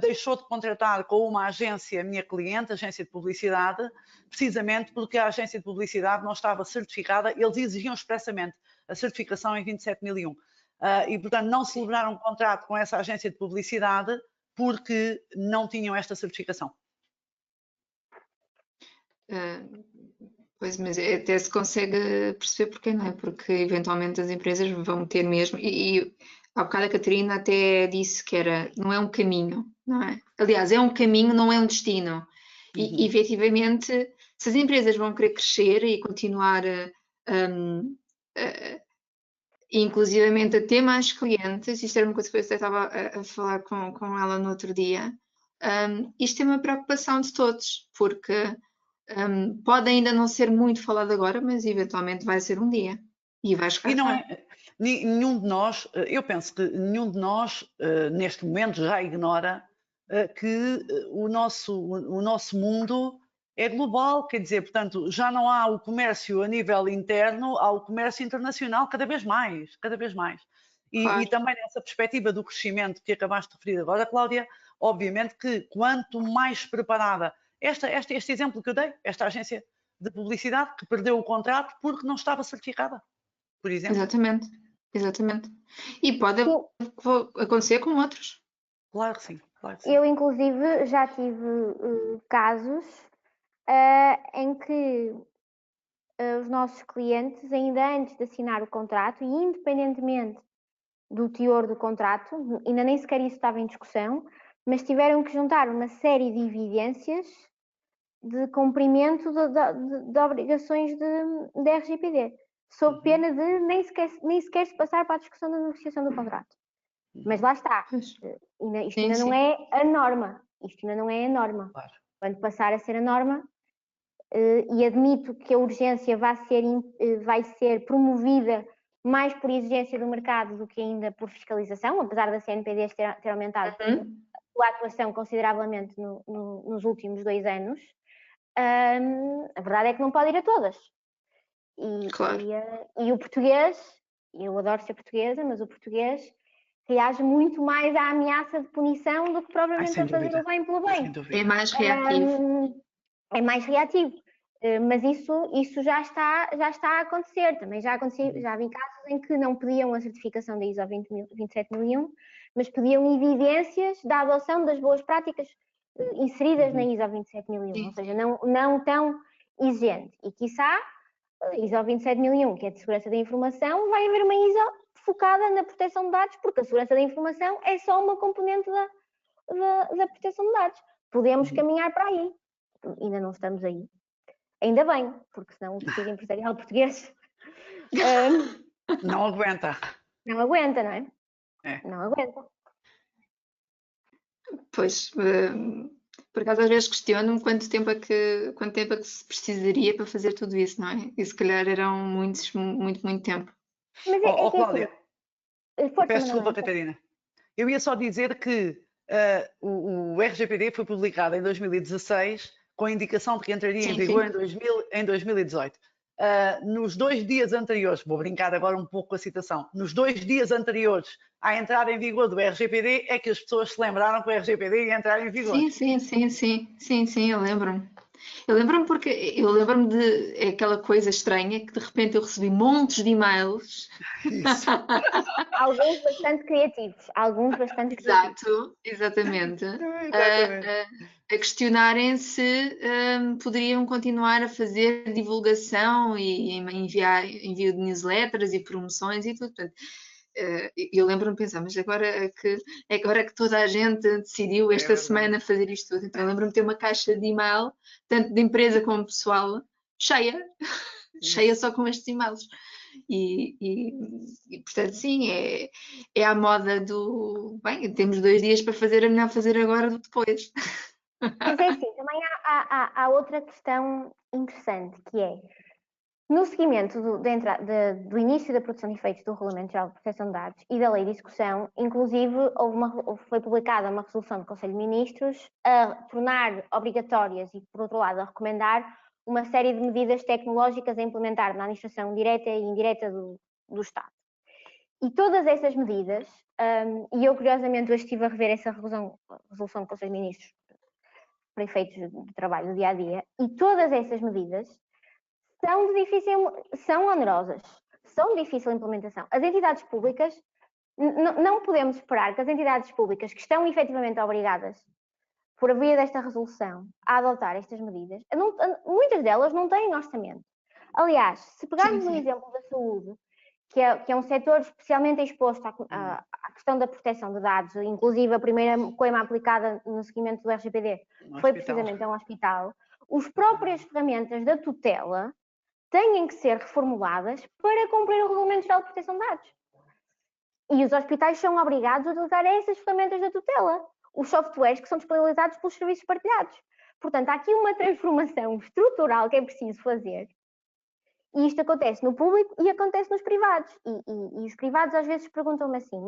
deixou de contratar com uma agência, minha cliente, agência de publicidade, precisamente porque a agência de publicidade não estava certificada. Eles exigiam expressamente a certificação em 27001. E, portanto, não celebraram um contrato com essa agência de publicidade porque não tinham esta certificação. Pois, mas até se consegue perceber porquê, não é? Porque eventualmente as empresas vão ter mesmo, e há bocado a Catarina até disse que não é um caminho, não é? Aliás, é um caminho, não é um destino. E efetivamente, se as empresas vão querer crescer e continuar inclusivamente a ter mais clientes, isto era uma coisa que eu até estava a falar com ela no outro dia, isto é uma preocupação de todos, porque pode ainda não ser muito falado agora, mas eventualmente vai ser um dia e vai chegar. E não nenhum de nós, eu penso que nenhum de nós neste momento já ignora que o nosso mundo é global, quer dizer, portanto, já não há o comércio a nível interno, há o comércio internacional cada vez mais, cada vez mais. E também nessa perspectiva do crescimento que acabaste de referir agora, Cláudia, obviamente que quanto mais preparada, este exemplo que eu dei, esta agência de publicidade que perdeu o contrato porque não estava certificada, por exemplo. Exatamente, exatamente. E pode acontecer com outros. Claro que sim, claro que sim. Eu, inclusive, já tive casos em que os nossos clientes, ainda antes de assinar o contrato, e independentemente do teor do contrato, ainda nem sequer isso estava em discussão, mas tiveram que juntar uma série de evidências de cumprimento de obrigações de RGPD. sob pena de nem sequer se passar para a discussão da negociação do contrato. Mas lá está, isto ainda não é a norma. Isto ainda não é a norma. Claro. Quando passar a ser a norma, e admito que a urgência vai ser promovida mais por exigência do mercado do que ainda por fiscalização, apesar da CNPD ter aumentado a atuação consideravelmente nos últimos 2 anos, a verdade é que não pode ir a todas. E o português, eu adoro ser portuguesa, mas o português reage muito mais à ameaça de punição do que propriamente a fazer o bem pelo bem. É mais reativo. É mais reativo. Mas isso já está a acontecer. Também já vi casos em que não pediam a certificação da ISO 27001, mas pediam evidências da adoção das boas práticas inseridas na ISO 27001, ou seja, não tão exigente. E quiçá a ISO 27001, que é de segurança da informação, vai haver uma ISO focada na proteção de dados, porque a segurança da informação é só uma componente da proteção de dados. Podemos caminhar para aí. Ainda não estamos aí. Ainda bem, porque senão o tecido empresarial português não aguenta. Não aguenta, não é? Não aguenta. Pois, por acaso às vezes questiono-me quanto tempo é que se precisaria para fazer tudo isso, não é? E se calhar eram muito tempo. Mas Cláudia, assim, peço desculpa, Catarina. Eu ia só dizer que o RGPD foi publicado em 2016 com a indicação de que entraria em vigor em 2018. Nos 2 dias anteriores, vou brincar agora um pouco com a citação, nos 2 dias anteriores à entrada em vigor do RGPD é que as pessoas se lembraram que o RGPD ia entrar em vigor. Sim, eu lembro-me. Eu lembro-me de aquela coisa estranha que de repente eu recebi montes de e-mails. Isso. Alguns bastante criativos. Exatamente. A questionarem se poderiam continuar a fazer divulgação e envio de newsletters e promoções e tudo. Portanto, eu lembro-me de pensar, mas agora que toda a gente decidiu esta semana fazer isto tudo. Então, eu lembro-me de ter uma caixa de e-mail, tanto de empresa como pessoal, cheia só com estes e-mails. E portanto, sim, é a moda do bem, temos 2 dias para fazer, é melhor fazer agora do que depois. Mas é assim, também há outra questão interessante, que é, no seguimento do início da produção de efeitos do Regulamento Geral de Proteção de Dados e da Lei de Execução, inclusive foi publicada uma resolução do Conselho de Ministros a tornar obrigatórias e, por outro lado, a recomendar uma série de medidas tecnológicas a implementar na administração direta e indireta do Estado. E todas essas medidas, e eu curiosamente hoje estive a rever essa resolução do Conselho de Ministros para efeitos de trabalho do dia-a-dia, e todas essas medidas são onerosas, são de difícil implementação. As entidades públicas, não podemos esperar que as entidades públicas que estão efetivamente obrigadas, por via desta resolução, a adotar estas medidas, muitas delas não têm orçamento. Aliás, se pegarmos no exemplo da saúde, que é um setor especialmente exposto à questão da proteção de dados, inclusive a primeira coima aplicada no seguimento do RGPD foi precisamente a um hospital, as próprias ferramentas da tutela têm que ser reformuladas para cumprir o Regulamento Geral de Proteção de Dados. E os hospitais são obrigados a utilizar essas ferramentas da tutela, os softwares que são disponibilizados pelos serviços partilhados. Portanto, há aqui uma transformação estrutural que é preciso fazer. E isto acontece no público e acontece nos privados. E os privados às vezes perguntam-me assim,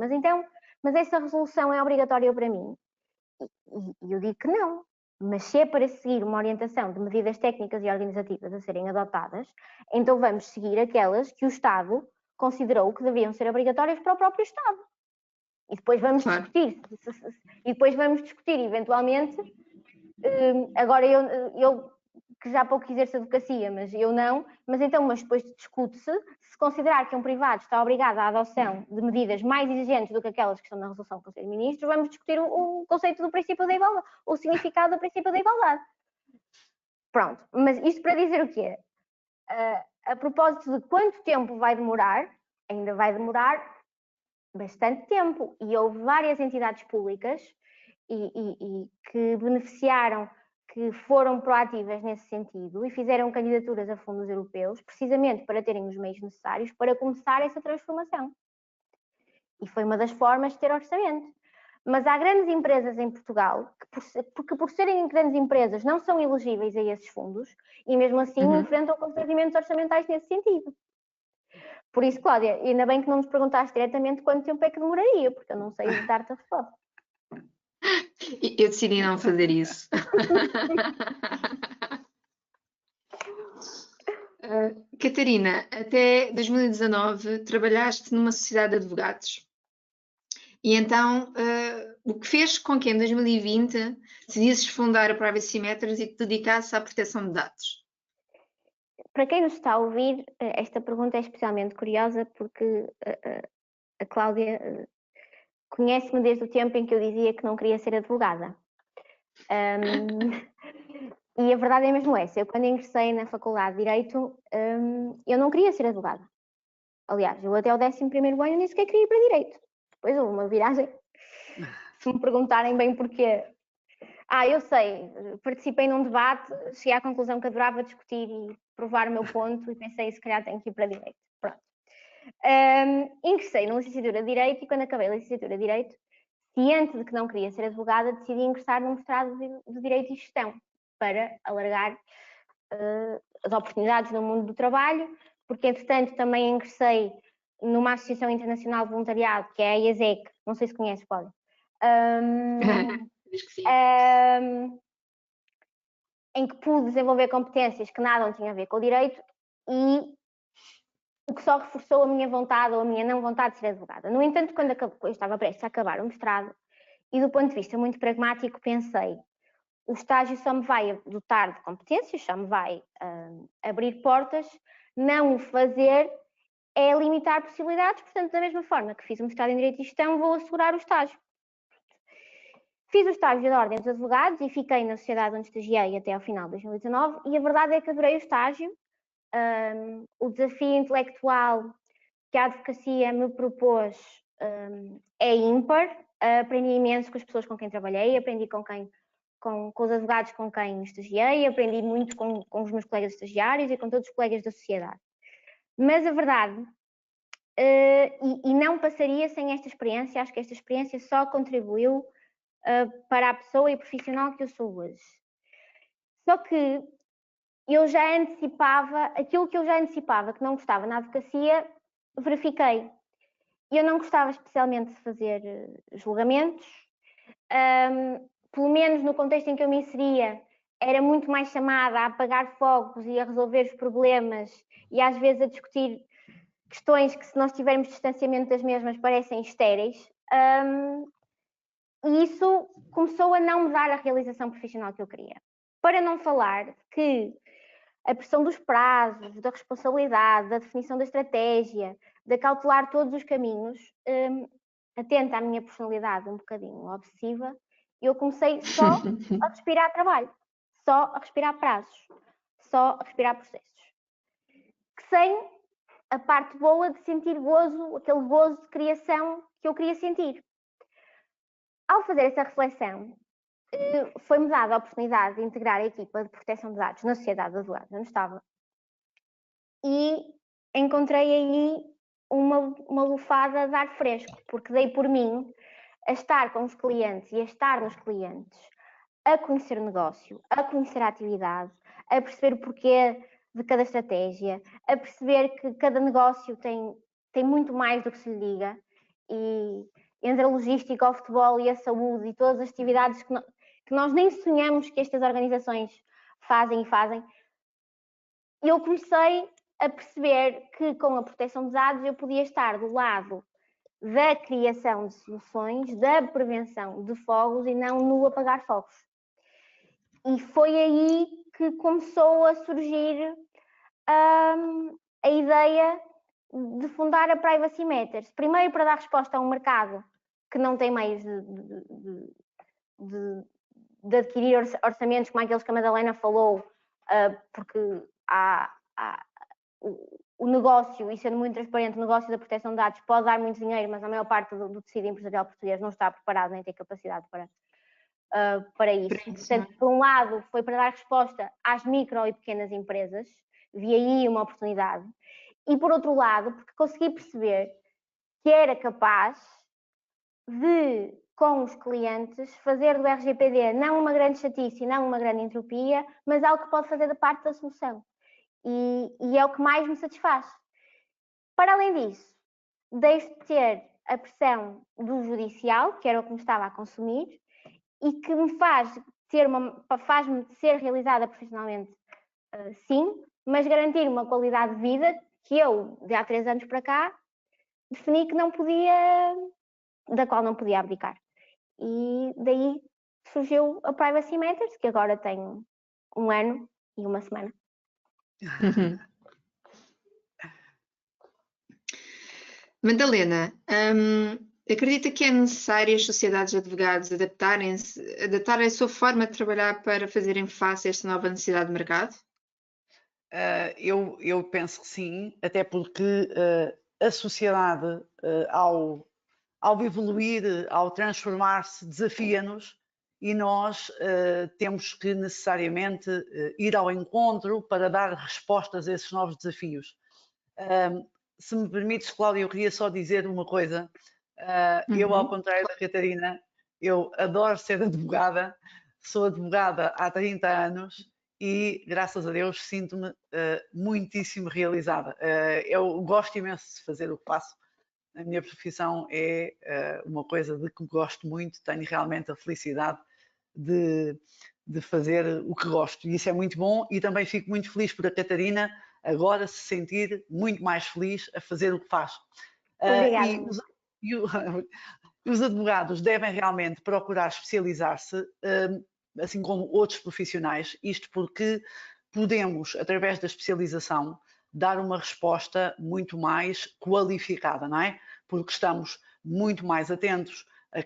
mas essa resolução é obrigatória para mim? E eu digo que não. Mas se é para seguir uma orientação de medidas técnicas e organizativas a serem adotadas, então vamos seguir aquelas que o Estado considerou que deviam ser obrigatórias para o próprio Estado. E depois vamos discutir, eventualmente, agora eu que já pouco exerço advocacia, mas eu não, mas depois discute-se se considerar que um privado está obrigado à adoção de medidas mais exigentes do que aquelas que estão na resolução do Conselho de Ministros, vamos discutir o conceito do princípio da igualdade, o significado do princípio da igualdade. Pronto, mas isto para dizer o quê? A propósito de quanto tempo vai demorar, ainda vai demorar bastante tempo, e houve várias entidades públicas que beneficiaram, que foram proativas nesse sentido e fizeram candidaturas a fundos europeus, precisamente para terem os meios necessários para começar essa transformação. E foi uma das formas de ter orçamento. Mas há grandes empresas em Portugal que por serem grandes empresas não são elegíveis a esses fundos e mesmo assim enfrentam constrangimentos orçamentais nesse sentido. Por isso, Cláudia, ainda bem que não nos perguntaste diretamente quanto tempo é que demoraria, porque eu não sei dar-te a resposta. Eu decidi não fazer isso. Catarina, até 2019 trabalhaste numa sociedade de advogados. E então, o que fez com que em 2020 decidisses fundar a Privacy Matters e te dedicasses à proteção de dados? Para quem nos está a ouvir, esta pergunta é especialmente curiosa porque a Cláudia conhece-me desde o tempo em que eu dizia que não queria ser advogada. E a verdade é mesmo essa. Eu, quando ingressei na Faculdade de Direito, eu não queria ser advogada. Aliás, eu até o 11º ano nem sequer queria ir para Direito. Depois houve uma viragem. Se me perguntarem bem porquê. Eu sei, participei num debate, cheguei à conclusão que adorava discutir e provar o meu ponto e pensei, se calhar tenho que ir para Direito. Pronto. Ingressei na licenciatura de Direito e quando acabei a licenciatura de Direito, ciente de que não queria ser advogada, decidi ingressar no mestrado de Direito e Gestão para alargar as oportunidades no mundo do trabalho, porque entretanto também ingressei numa associação internacional de voluntariado, que é a IASEC, não sei se conheces, Cláudia. Em que pude desenvolver competências que nada não tinha a ver com o direito e o que só reforçou a minha vontade ou a minha não vontade de ser advogada. No entanto, quando eu estava prestes a acabar o mestrado, e do ponto de vista muito pragmático, pensei, o estágio só me vai dotar de competências, só me vai abrir portas, não o fazer é limitar possibilidades, portanto, da mesma forma que fiz o mestrado em Direito e Gestão, vou assegurar o estágio. Fiz o estágio da Ordem dos Advogados e fiquei na sociedade onde estagiei até ao final de 2019 e a verdade é que adorei o estágio. O desafio intelectual que a advocacia me propôs é ímpar. Aprendi imenso com as pessoas com quem trabalhei, aprendi com os advogados com quem estagiei, aprendi muito com os meus colegas estagiários e com todos os colegas da sociedade. Mas a verdade, e não passaria sem esta experiência, acho que esta experiência só contribuiu para a pessoa e profissional que eu sou hoje. Só que eu já antecipava, aquilo que eu já antecipava que não gostava na advocacia, verifiquei. Eu não gostava especialmente de fazer julgamentos, pelo menos no contexto em que eu me inseria, era muito mais chamada a apagar fogos e a resolver os problemas e às vezes a discutir questões que, se nós tivermos distanciamento das mesmas, parecem estéreis. E isso começou a não me dar a realização profissional que eu queria. Para não falar que a pressão dos prazos, da responsabilidade, da definição da estratégia, de cautelar todos os caminhos, atenta à minha personalidade um bocadinho obsessiva, eu comecei só a respirar trabalho, só a respirar prazos, só a respirar processos. Sem a parte boa de sentir gozo, aquele gozo de criação que eu queria sentir. Ao fazer essa reflexão, foi-me dada a oportunidade de integrar a equipa de proteção de dados na sociedade de advogados onde estava e encontrei aí uma lufada de ar fresco, porque dei por mim a estar com os clientes e a estar nos clientes, a conhecer o negócio, a conhecer a atividade, a perceber o porquê de cada estratégia, a perceber que cada negócio tem muito mais do que se lhe diga e entre a logística, o futebol e a saúde e todas as atividades que nós nem sonhamos que estas organizações fazem, eu comecei a perceber que com a proteção dos dados eu podia estar do lado da criação de soluções, da prevenção de fogos e não no apagar fogos. E foi aí que começou a surgir a ideia de fundar a Privacy Matters. Primeiro para dar resposta a um mercado que não tem meios de adquirir orçamentos como aqueles que a Madalena falou, porque o negócio, e sendo muito transparente, o negócio da proteção de dados pode dar muito dinheiro, mas a maior parte do tecido empresarial português não está preparado nem tem capacidade para isso. Portanto, por um lado, foi para dar resposta às micro e pequenas empresas, vi aí uma oportunidade, e por outro lado, porque consegui perceber que era capaz de, com os clientes, fazer do RGPD não uma grande chatice, não uma grande entropia, mas algo que pode fazer da parte da solução. E é o que mais me satisfaz. Para além disso, deixo de ter a pressão do judicial, que era o que me estava a consumir, e que me faz-me ser realizada profissionalmente, sim, mas garantir uma qualidade de vida que eu, de há 3 anos para cá, defini que da qual não podia abdicar. E daí surgiu a Privacy Matters, que agora tem 1 ano e 1 semana. Madalena, acredita que é necessário as sociedades de advogados adaptarem a sua forma de trabalhar para fazerem face a esta nova necessidade de mercado? Eu penso que sim, até porque a sociedade, ao evoluir, ao transformar-se, desafia-nos e nós temos que necessariamente ir ao encontro para dar respostas a esses novos desafios. Se me permites, Cláudia, eu queria só dizer uma coisa. Eu, ao contrário da Catarina, eu adoro ser advogada, sou advogada há 30 anos e, graças a Deus, sinto-me muitíssimo realizada. Eu gosto imenso de fazer o que faço. A minha profissão é uma coisa de que gosto muito, tenho realmente a felicidade de fazer o que gosto e isso é muito bom e também fico muito feliz por a Catarina agora se sentir muito mais feliz a fazer o que faz. Os advogados devem realmente procurar especializar-se, assim como outros profissionais, isto porque podemos, através da especialização, dar uma resposta muito mais qualificada, não é? Porque estamos muito mais atentos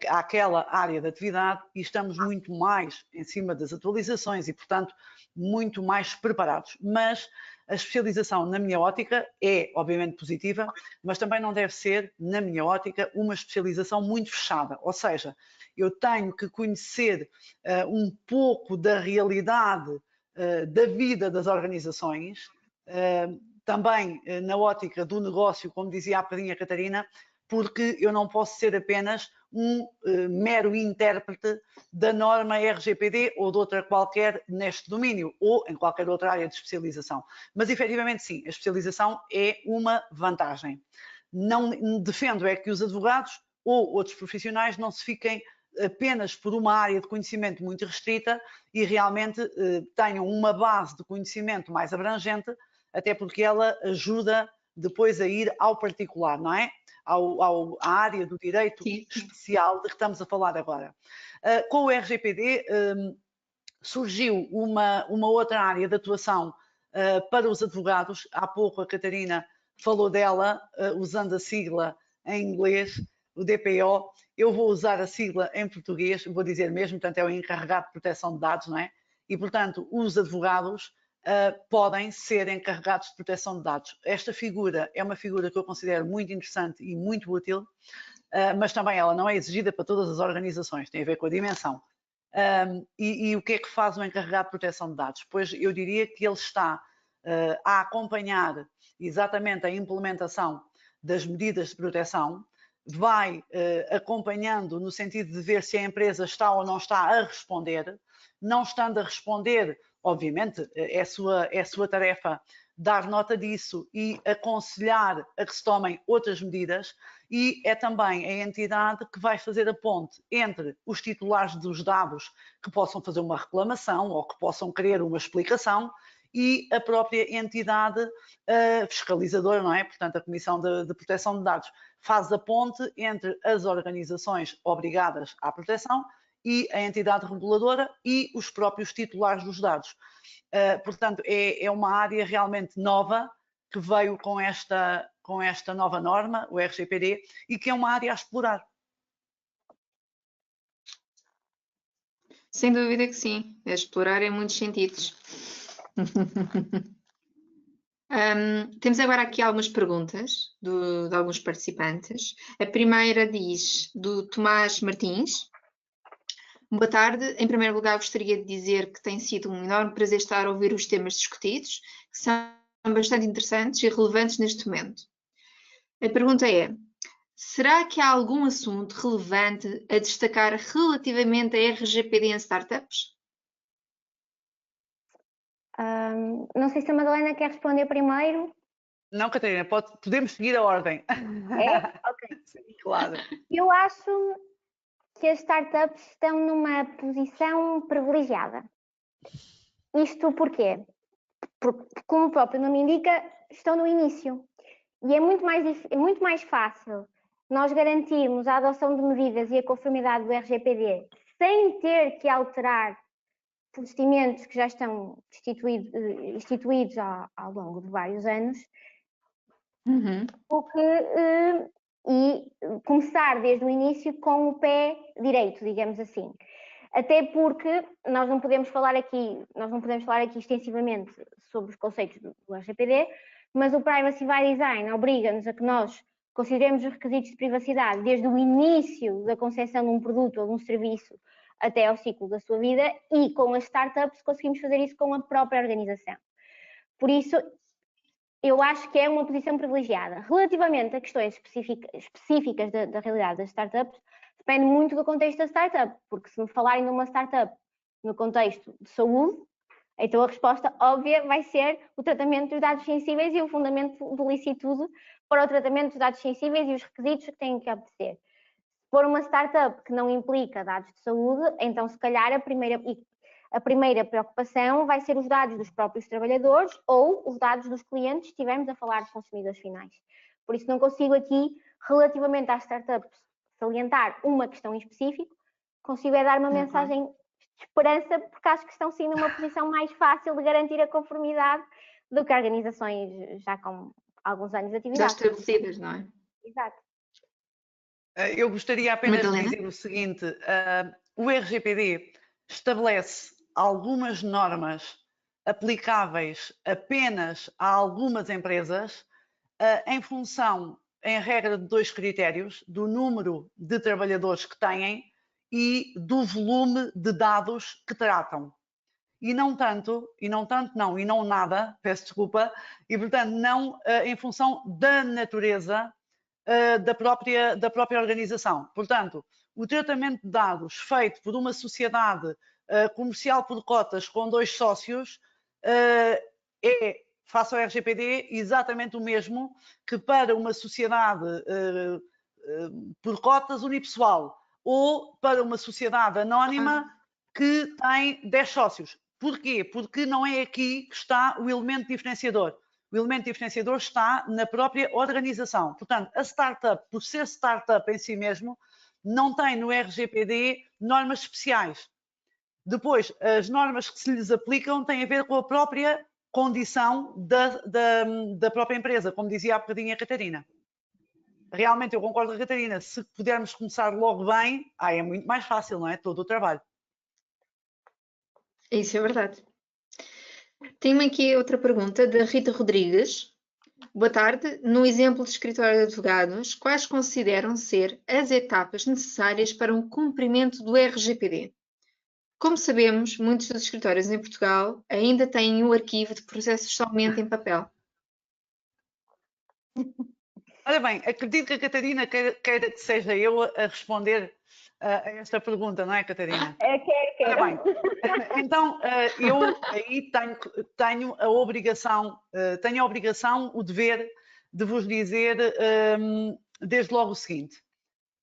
àquela área de atividade e estamos muito mais em cima das atualizações e, portanto, muito mais preparados. Mas a especialização, na minha ótica, é obviamente positiva, mas também não deve ser, na minha ótica, uma especialização muito fechada. Ou seja, eu tenho que conhecer um pouco da realidade da vida das organizações, também na ótica do negócio, como dizia há bocadinho a Catarina, porque eu não posso ser apenas um mero intérprete da norma RGPD ou de outra qualquer neste domínio ou em qualquer outra área de especialização. Mas efetivamente sim, a especialização é uma vantagem. Não defendo é que os advogados ou outros profissionais não se fiquem apenas por uma área de conhecimento muito restrita e realmente tenham uma base de conhecimento mais abrangente, até porque ela ajuda depois a ir ao particular, não é? À área do direito especial de que estamos a falar agora. Com o RGPD surgiu uma outra área de atuação para os advogados. Há pouco a Catarina falou dela, usando a sigla em inglês, o DPO. Eu vou usar a sigla em português, vou dizer mesmo, portanto é o encarregado de proteção de dados, não é? E, portanto, os advogados podem ser encarregados de proteção de dados. Esta figura é uma figura que eu considero muito interessante e muito útil, mas também ela não é exigida para todas as organizações, tem a ver com a dimensão. E o que é que faz o encarregado de proteção de dados? Pois eu diria que ele está a acompanhar exatamente a implementação das medidas de proteção, vai acompanhando no sentido de ver se a empresa está ou não está a responder, não estando a responder, obviamente é sua tarefa dar nota disso e aconselhar a que se tomem outras medidas, e é também a entidade que vai fazer a ponte entre os titulares dos dados que possam fazer uma reclamação ou que possam querer uma explicação e a própria entidade fiscalizadora, não é? Portanto, a Comissão de Proteção de Dados faz a ponte entre as organizações obrigadas à proteção e a entidade reguladora e os próprios titulares dos dados. Portanto, é uma área realmente nova que veio com esta nova norma, o RGPD, e que é uma área a explorar. Sem dúvida que sim, a explorar em muitos sentidos. Temos agora aqui algumas perguntas de alguns participantes. A primeira diz, do Tomás Martins: Boa tarde. Em primeiro lugar, gostaria de dizer que tem sido um enorme prazer estar a ouvir os temas discutidos, que são bastante interessantes e relevantes neste momento. A pergunta é: será que há algum assunto relevante a destacar relativamente a RGPD em startups? Não sei se a Madalena quer responder primeiro. Não, Catarina, podemos seguir a ordem. É? Ok. Sim, claro. Eu acho que as startups estão numa posição privilegiada. Isto porquê? Porque, como o próprio nome indica, estão no início. E é muito mais fácil nós garantirmos a adoção de medidas e a conformidade do RGPD sem ter que alterar procedimentos que já estão instituídos ao longo de vários anos, e começar desde o início com o pé direito, digamos assim. Até porque nós não podemos falar aqui extensivamente sobre os conceitos do RGPD, mas o Privacy by Design obriga-nos a que nós consideremos os requisitos de privacidade desde o início da concepção de um produto ou de um serviço até ao ciclo da sua vida, e com as startups conseguimos fazer isso com a própria organização. Por isso, eu acho que é uma posição privilegiada. Relativamente a questões específicas da realidade das startups, depende muito do contexto da startup, porque se me falarem de uma startup no contexto de saúde, então a resposta óbvia vai ser o tratamento dos dados sensíveis e o fundamento de licitude para o tratamento dos dados sensíveis e os requisitos que têm que obedecer. Se for uma startup que não implica dados de saúde, então se calhar a primeira preocupação vai ser os dados dos próprios trabalhadores ou os dados dos clientes, se estivermos a falar de consumidores finais. Por isso não consigo aqui, relativamente às startups, salientar uma questão em específico, consigo é dar uma mensagem de esperança, porque acho que estão sim numa posição mais fácil de garantir a conformidade do que organizações já com alguns anos de atividade. Já estabelecidas, não é? Exato. Eu gostaria apenas Madalena? de dizer o seguinte: o RGPD estabelece algumas normas aplicáveis apenas a algumas empresas, em função, em regra, de 2 critérios: do número de trabalhadores que têm e do volume de dados que tratam. E não nada, peço desculpa, e portanto não em função da natureza da própria organização. Portanto, o tratamento de dados feito por uma sociedade comercial por cotas com 2 sócios é, face ao RGPD, exatamente o mesmo que para uma sociedade por cotas unipessoal ou para uma sociedade anónima que tem 10 sócios. Porquê? Porque não é aqui que está o elemento diferenciador. O elemento diferenciador está na própria organização. Portanto, a startup, por ser startup em si mesmo, não tem no RGPD normas especiais. Depois, as normas que se lhes aplicam têm a ver com a própria condição da própria empresa, como dizia há bocadinho a Catarina. Realmente, eu concordo com a Catarina, se pudermos começar logo bem, é muito mais fácil, não é? Todo o trabalho. Isso é verdade. Tenho aqui outra pergunta da Rita Rodrigues. Boa tarde. No exemplo de escritório de advogados, quais consideram ser as etapas necessárias para um cumprimento do RGPD? Como sabemos, muitos dos escritórios em Portugal ainda têm o arquivo de processos somente em papel. Ora bem, acredito que a Catarina queira que seja eu a responder a esta pergunta, não é, Catarina? Quero. Ora bem, então eu aí tenho a obrigação, o dever de vos dizer desde logo o seguinte: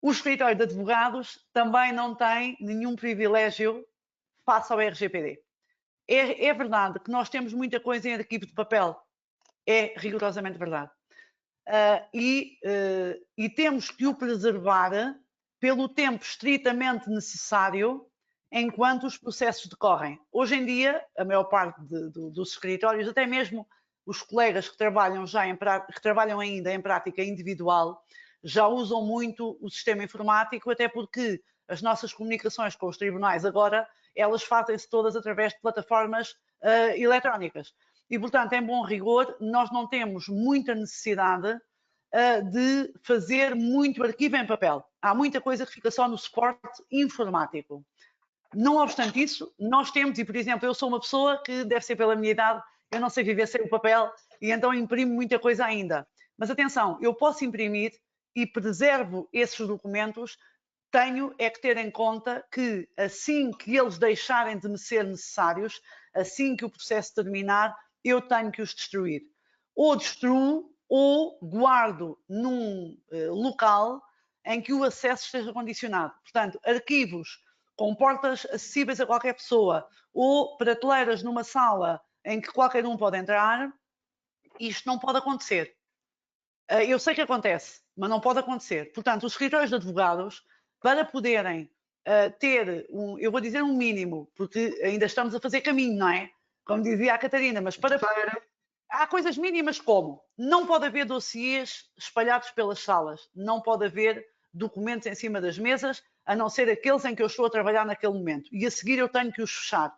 o escritório de advogados também não tem nenhum privilégio face ao RGPD. É verdade que nós temos muita coisa em arquivo de papel, é rigorosamente verdade. E temos que o preservar pelo tempo estritamente necessário enquanto os processos decorrem. Hoje em dia, a maior parte dos escritórios, até mesmo os colegas que trabalham ainda em prática individual, já usam muito o sistema informático, até porque as nossas comunicações com os tribunais agora, elas fazem-se todas através de plataformas eletrónicas. E, portanto, em bom rigor, nós não temos muita necessidade de fazer muito arquivo em papel. Há muita coisa que fica só no suporte informático. Não obstante isso, nós temos, e por exemplo, eu sou uma pessoa que deve ser pela minha idade, eu não sei viver sem o papel e então imprimo muita coisa ainda. Mas atenção, eu posso imprimir e preservo esses documentos, tenho é que ter em conta que assim que eles deixarem de me ser necessários, assim que o processo terminar, eu tenho que os destruir. Ou destruo ou guardo num local em que o acesso esteja condicionado. Portanto, arquivos com portas acessíveis a qualquer pessoa ou prateleiras numa sala em que qualquer um pode entrar, isto não pode acontecer. Eu sei que acontece, mas não pode acontecer. Portanto, os escritórios de advogados, para poderem ter, eu vou dizer um mínimo, porque ainda estamos a fazer caminho, não é? Como dizia a Catarina, mas há coisas mínimas como não pode haver dossiês espalhados pelas salas, não pode haver documentos em cima das mesas, a não ser aqueles em que eu estou a trabalhar naquele momento. E a seguir eu tenho que os fechar.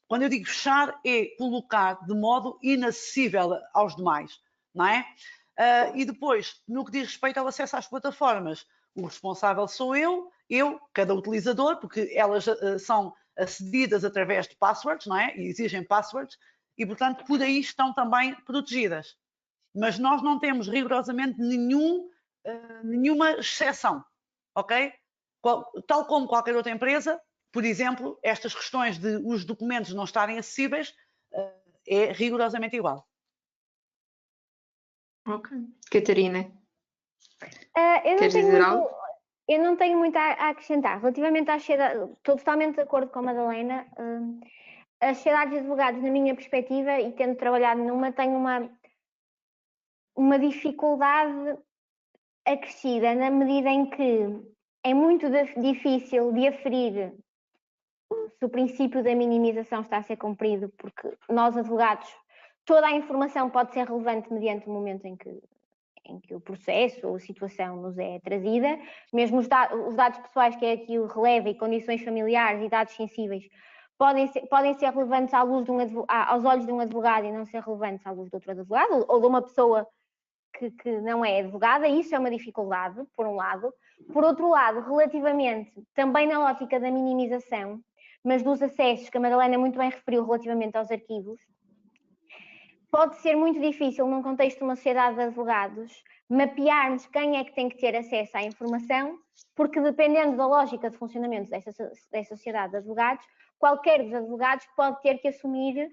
Quando eu digo fechar, é colocar de modo inacessível aos demais, não é? E depois, no que diz respeito ao acesso às plataformas, o responsável sou eu, cada utilizador, porque elas são acedidas através de passwords, não é? E exigem passwords, e portanto por aí estão também protegidas. Mas nós não temos rigorosamente nenhuma exceção, ok? Tal como qualquer outra empresa, por exemplo, estas questões de os documentos não estarem acessíveis é rigorosamente igual. Ok. Catarina, Eu queres dizer algo? Eu não tenho muito a acrescentar. Relativamente à sociedade, estou totalmente de acordo com a Madalena. As sociedades de advogados, na minha perspectiva, e tendo trabalhado numa, têm uma dificuldade acrescida, na medida em que é muito difícil de aferir se o princípio da minimização está a ser cumprido, porque nós, advogados, toda a informação pode ser relevante mediante o momento em que o processo ou a situação nos é trazida, mesmo os dados pessoais, que é aqui o relevo, e condições familiares e dados sensíveis, podem ser relevantes aos olhos de um advogado e não ser relevantes à luz de outro advogado, ou de uma pessoa que não é advogada. Isso é uma dificuldade, por um lado. Por outro lado, relativamente, também na ótica da minimização, mas dos acessos, que a Madalena muito bem referiu relativamente aos arquivos, pode ser muito difícil, num contexto de uma sociedade de advogados, mapearmos quem é que tem que ter acesso à informação, porque dependendo da lógica de funcionamento dessa sociedade de advogados, qualquer dos advogados pode ter que assumir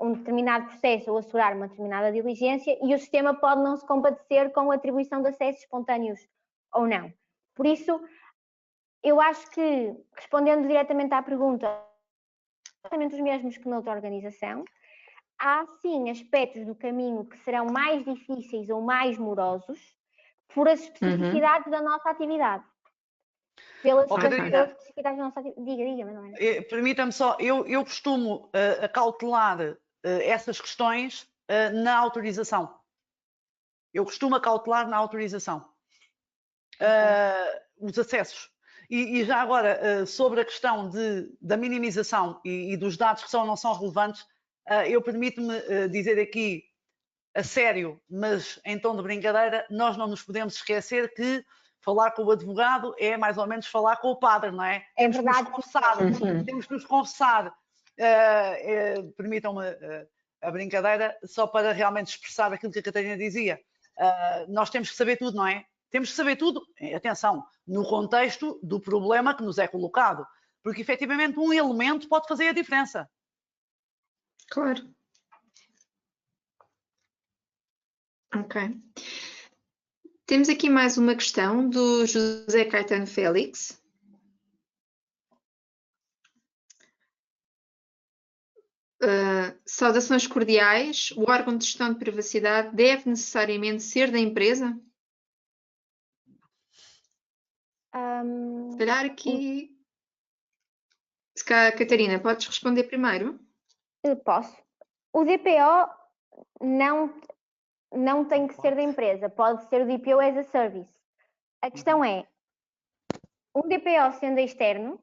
um determinado processo ou assegurar uma determinada diligência, e o sistema pode não se compadecer com a atribuição de acessos espontâneos ou não. Por isso, eu acho que, respondendo diretamente à pergunta, exatamente os mesmos que noutra organização, há sim aspectos do caminho que serão mais difíceis ou mais morosos por as especificidades da nossa atividade. Pelas especificidades da nossa atividade. Diga, não é? Permita-me só, eu costumo acautelar essas questões na autorização. Eu costumo acautelar na autorização os acessos. E já agora, sobre a questão da minimização e dos dados que são ou não são relevantes, eu permito-me dizer aqui, a sério, mas em tom de brincadeira, nós não nos podemos esquecer que falar com o advogado é mais ou menos falar com o padre, não é? É verdade. Temos que nos confessar. Permitam-me a brincadeira, só para realmente expressar aquilo que a Catarina dizia. Nós temos que saber tudo, não é? Temos que saber tudo, atenção, no contexto do problema que nos é colocado, porque efetivamente um elemento pode fazer a diferença. Claro. Ok. Temos aqui mais uma questão do José Caetano Félix. Saudações cordiais. O órgão de gestão de privacidade deve necessariamente ser da empresa? Se calhar aqui... Se calhar, Catarina, podes responder primeiro? Posso. O DPO não tem que ser da empresa, pode ser o DPO as a service. A questão é, um DPO sendo externo,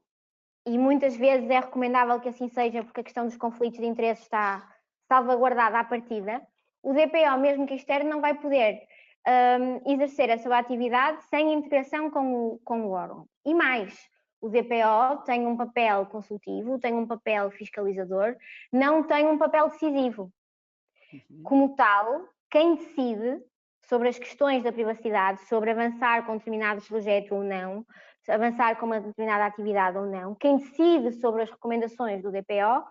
e muitas vezes é recomendável que assim seja, porque a questão dos conflitos de interesse está salvaguardada à partida, o DPO, mesmo que externo, não vai poder exercer a sua atividade sem integração com o órgão. E mais, O DPO tem um papel consultivo, tem um papel fiscalizador, não tem um papel decisivo. Como tal, quem decide sobre as questões da privacidade, sobre avançar com um determinado projeto ou não, avançar com uma determinada atividade ou não, quem decide sobre as recomendações do DPO,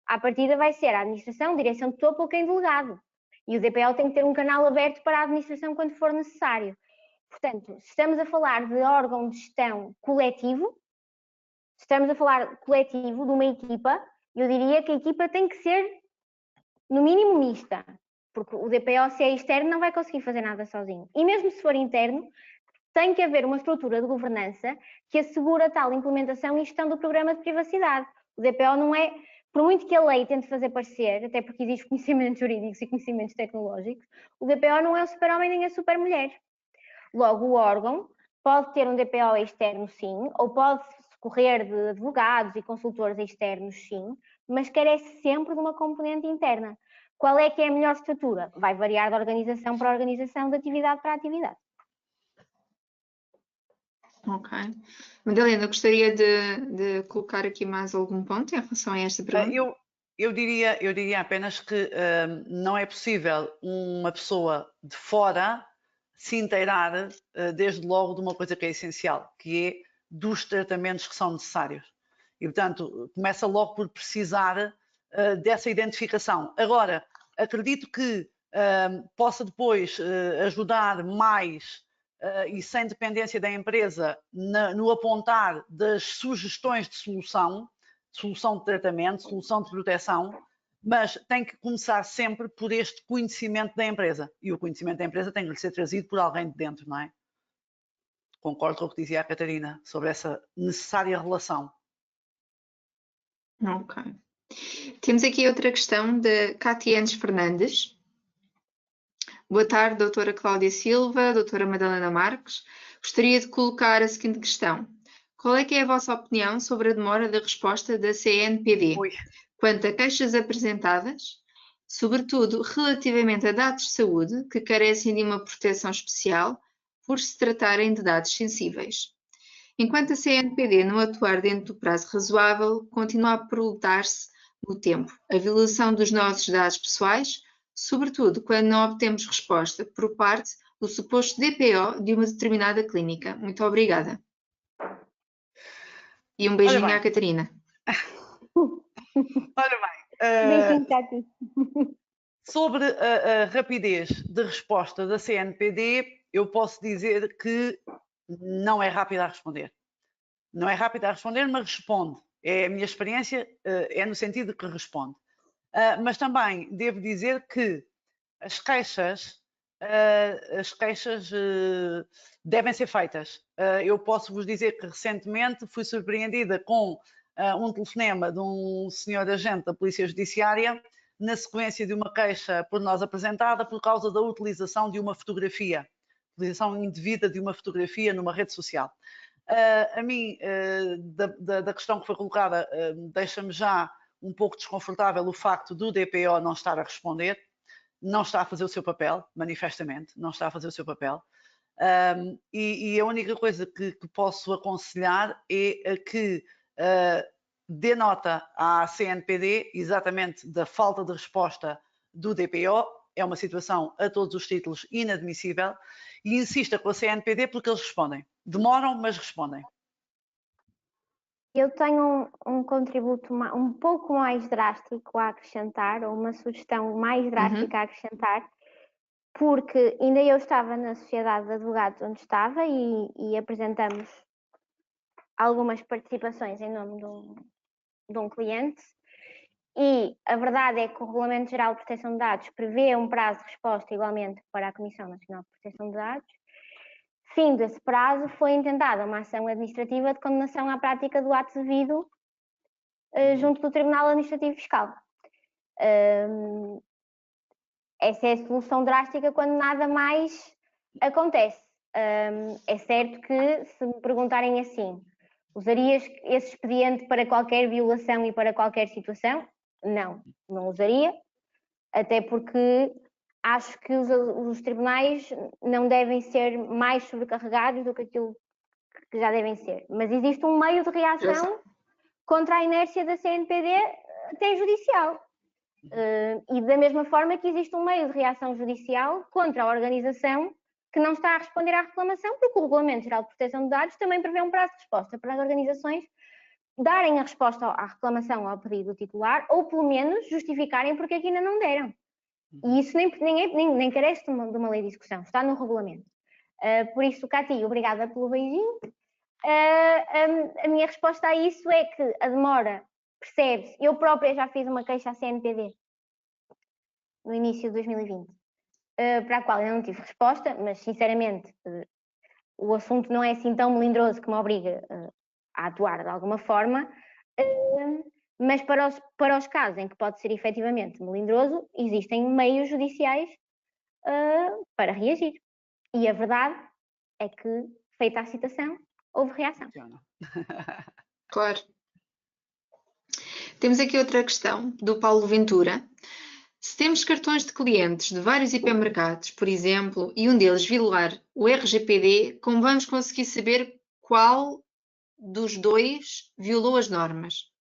à partida vai ser a administração, direção de topo ou quem delegado. E o DPO tem que ter um canal aberto para a administração quando for necessário. Portanto, se estamos a falar de órgão de gestão coletivo, estamos a falar coletivo de uma equipa, eu diria que a equipa tem que ser, no mínimo, mista, porque o DPO, se é externo, não vai conseguir fazer nada sozinho. E mesmo se for interno, tem que haver uma estrutura de governança que assegura tal implementação e gestão do programa de privacidade. O DPO não é, por muito que a lei tente fazer parecer, até porque existe conhecimentos jurídicos e conhecimentos tecnológicos, o DPO não é o super-homem nem a super-mulher. Logo, o órgão pode ter um DPO externo, sim, ou pode socorrer de advogados e consultores externos, sim, mas carece sempre de uma componente interna. Qual é que é a melhor estrutura? Vai variar de organização para organização, de atividade para atividade. Ok. Madalena, gostaria de colocar aqui mais algum ponto em relação a esta pergunta? Eu diria apenas que não é possível uma pessoa de fora se inteirar desde logo de uma coisa que é essencial, que é dos tratamentos que são necessários. E, portanto, começa logo por precisar dessa identificação. Agora, acredito que possa depois ajudar mais e sem dependência da empresa no apontar das sugestões de solução de tratamento, solução de proteção, mas tem que começar sempre por este conhecimento da empresa. E o conhecimento da empresa tem que ser trazido por alguém de dentro, não é? Concordo com o que dizia a Catarina sobre essa necessária relação. Ok. Temos aqui outra questão de Catianes Fernandes. Boa tarde, doutora Cláudia Silva, doutora Madalena Marques. Gostaria de colocar a seguinte questão. Qual é que é a vossa opinião sobre a demora da resposta da CNPD quanto a queixas apresentadas, sobretudo relativamente a dados de saúde que carecem de uma proteção especial por se tratarem de dados sensíveis? Enquanto a CNPD não atuar dentro do prazo razoável, continua a prolongar-se no tempo a violação dos nossos dados pessoais, sobretudo quando não obtemos resposta por parte do suposto DPO de uma determinada clínica. Muito obrigada. E um beijinho à Catarina. Ora bem, Beijinho, Cati. sobre a rapidez de resposta da CNPD, eu posso dizer que não é rápida a responder. Não é rápida a responder, mas responde. É a minha experiência, é no sentido de que responde. Mas também devo dizer que as queixas devem ser feitas. Eu posso vos dizer que recentemente fui surpreendida com um telefonema de um senhor agente da Polícia Judiciária na sequência de uma queixa por nós apresentada por causa da utilização de uma fotografia, utilização indevida de uma fotografia numa rede social. A mim, da questão que foi colocada, deixa-me já um pouco desconfortável o facto do DPO não estar a responder, não está a fazer o seu papel, manifestamente, não está a fazer o seu papel. E a única coisa que posso aconselhar é que dê nota à CNPD exatamente da falta de resposta do DPO, é uma situação a todos os títulos inadmissível, e insista com a CNPD porque eles respondem. Demoram, mas respondem. Eu tenho um contributo um pouco mais drástico a acrescentar, ou uma sugestão mais drástica a acrescentar, porque ainda eu estava na Sociedade de Advogados onde estava e apresentamos algumas participações em nome de um cliente, e a verdade é que o Regulamento Geral de Proteção de Dados prevê um prazo de resposta igualmente para a Comissão Nacional de Proteção de Dados. Fim desse prazo, foi intentada uma ação administrativa de condenação à prática do ato devido junto do Tribunal Administrativo Fiscal. Essa é a solução drástica quando nada mais acontece. É certo que, se me perguntarem assim, usarias esse expediente para qualquer violação e para qualquer situação? Não usaria, até porque acho que os tribunais não devem ser mais sobrecarregados do que aquilo que já devem ser, mas existe um meio de reação contra a inércia da CNPD até judicial. E da mesma forma que existe um meio de reação judicial contra a organização que não está a responder à reclamação, porque o Regulamento Geral de Proteção de Dados também prevê um prazo de resposta para as organizações darem a resposta à reclamação ao pedido do titular, ou pelo menos justificarem porque é que ainda não deram. E isso nem carece de uma lei de execução, está no regulamento. Por isso, Cati, obrigada pelo beijinho. A minha resposta a isso é que a demora, percebe-se, eu própria já fiz uma queixa à CNPD no início de 2020, para a qual eu não tive resposta, mas sinceramente o assunto não é assim tão melindroso que me obriga a atuar de alguma forma, mas para os casos em que pode ser efetivamente melindroso, existem meios judiciais para reagir. E a verdade é que, feita a citação, houve reação. Claro. Temos aqui outra questão, do Paulo Ventura. Se temos cartões de clientes de vários hipermercados, por exemplo, e um deles violar o RGPD, como vamos conseguir saber qual dos dois violou as normas?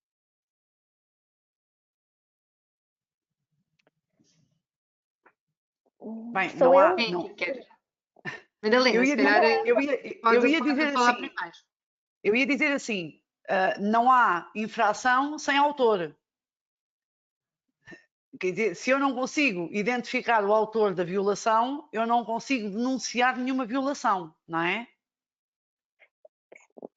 Bem, não há... Madalena, eu ia dizer assim, não há infração sem autor. Quer dizer, se eu não consigo identificar o autor da violação, eu não consigo denunciar nenhuma violação, não é?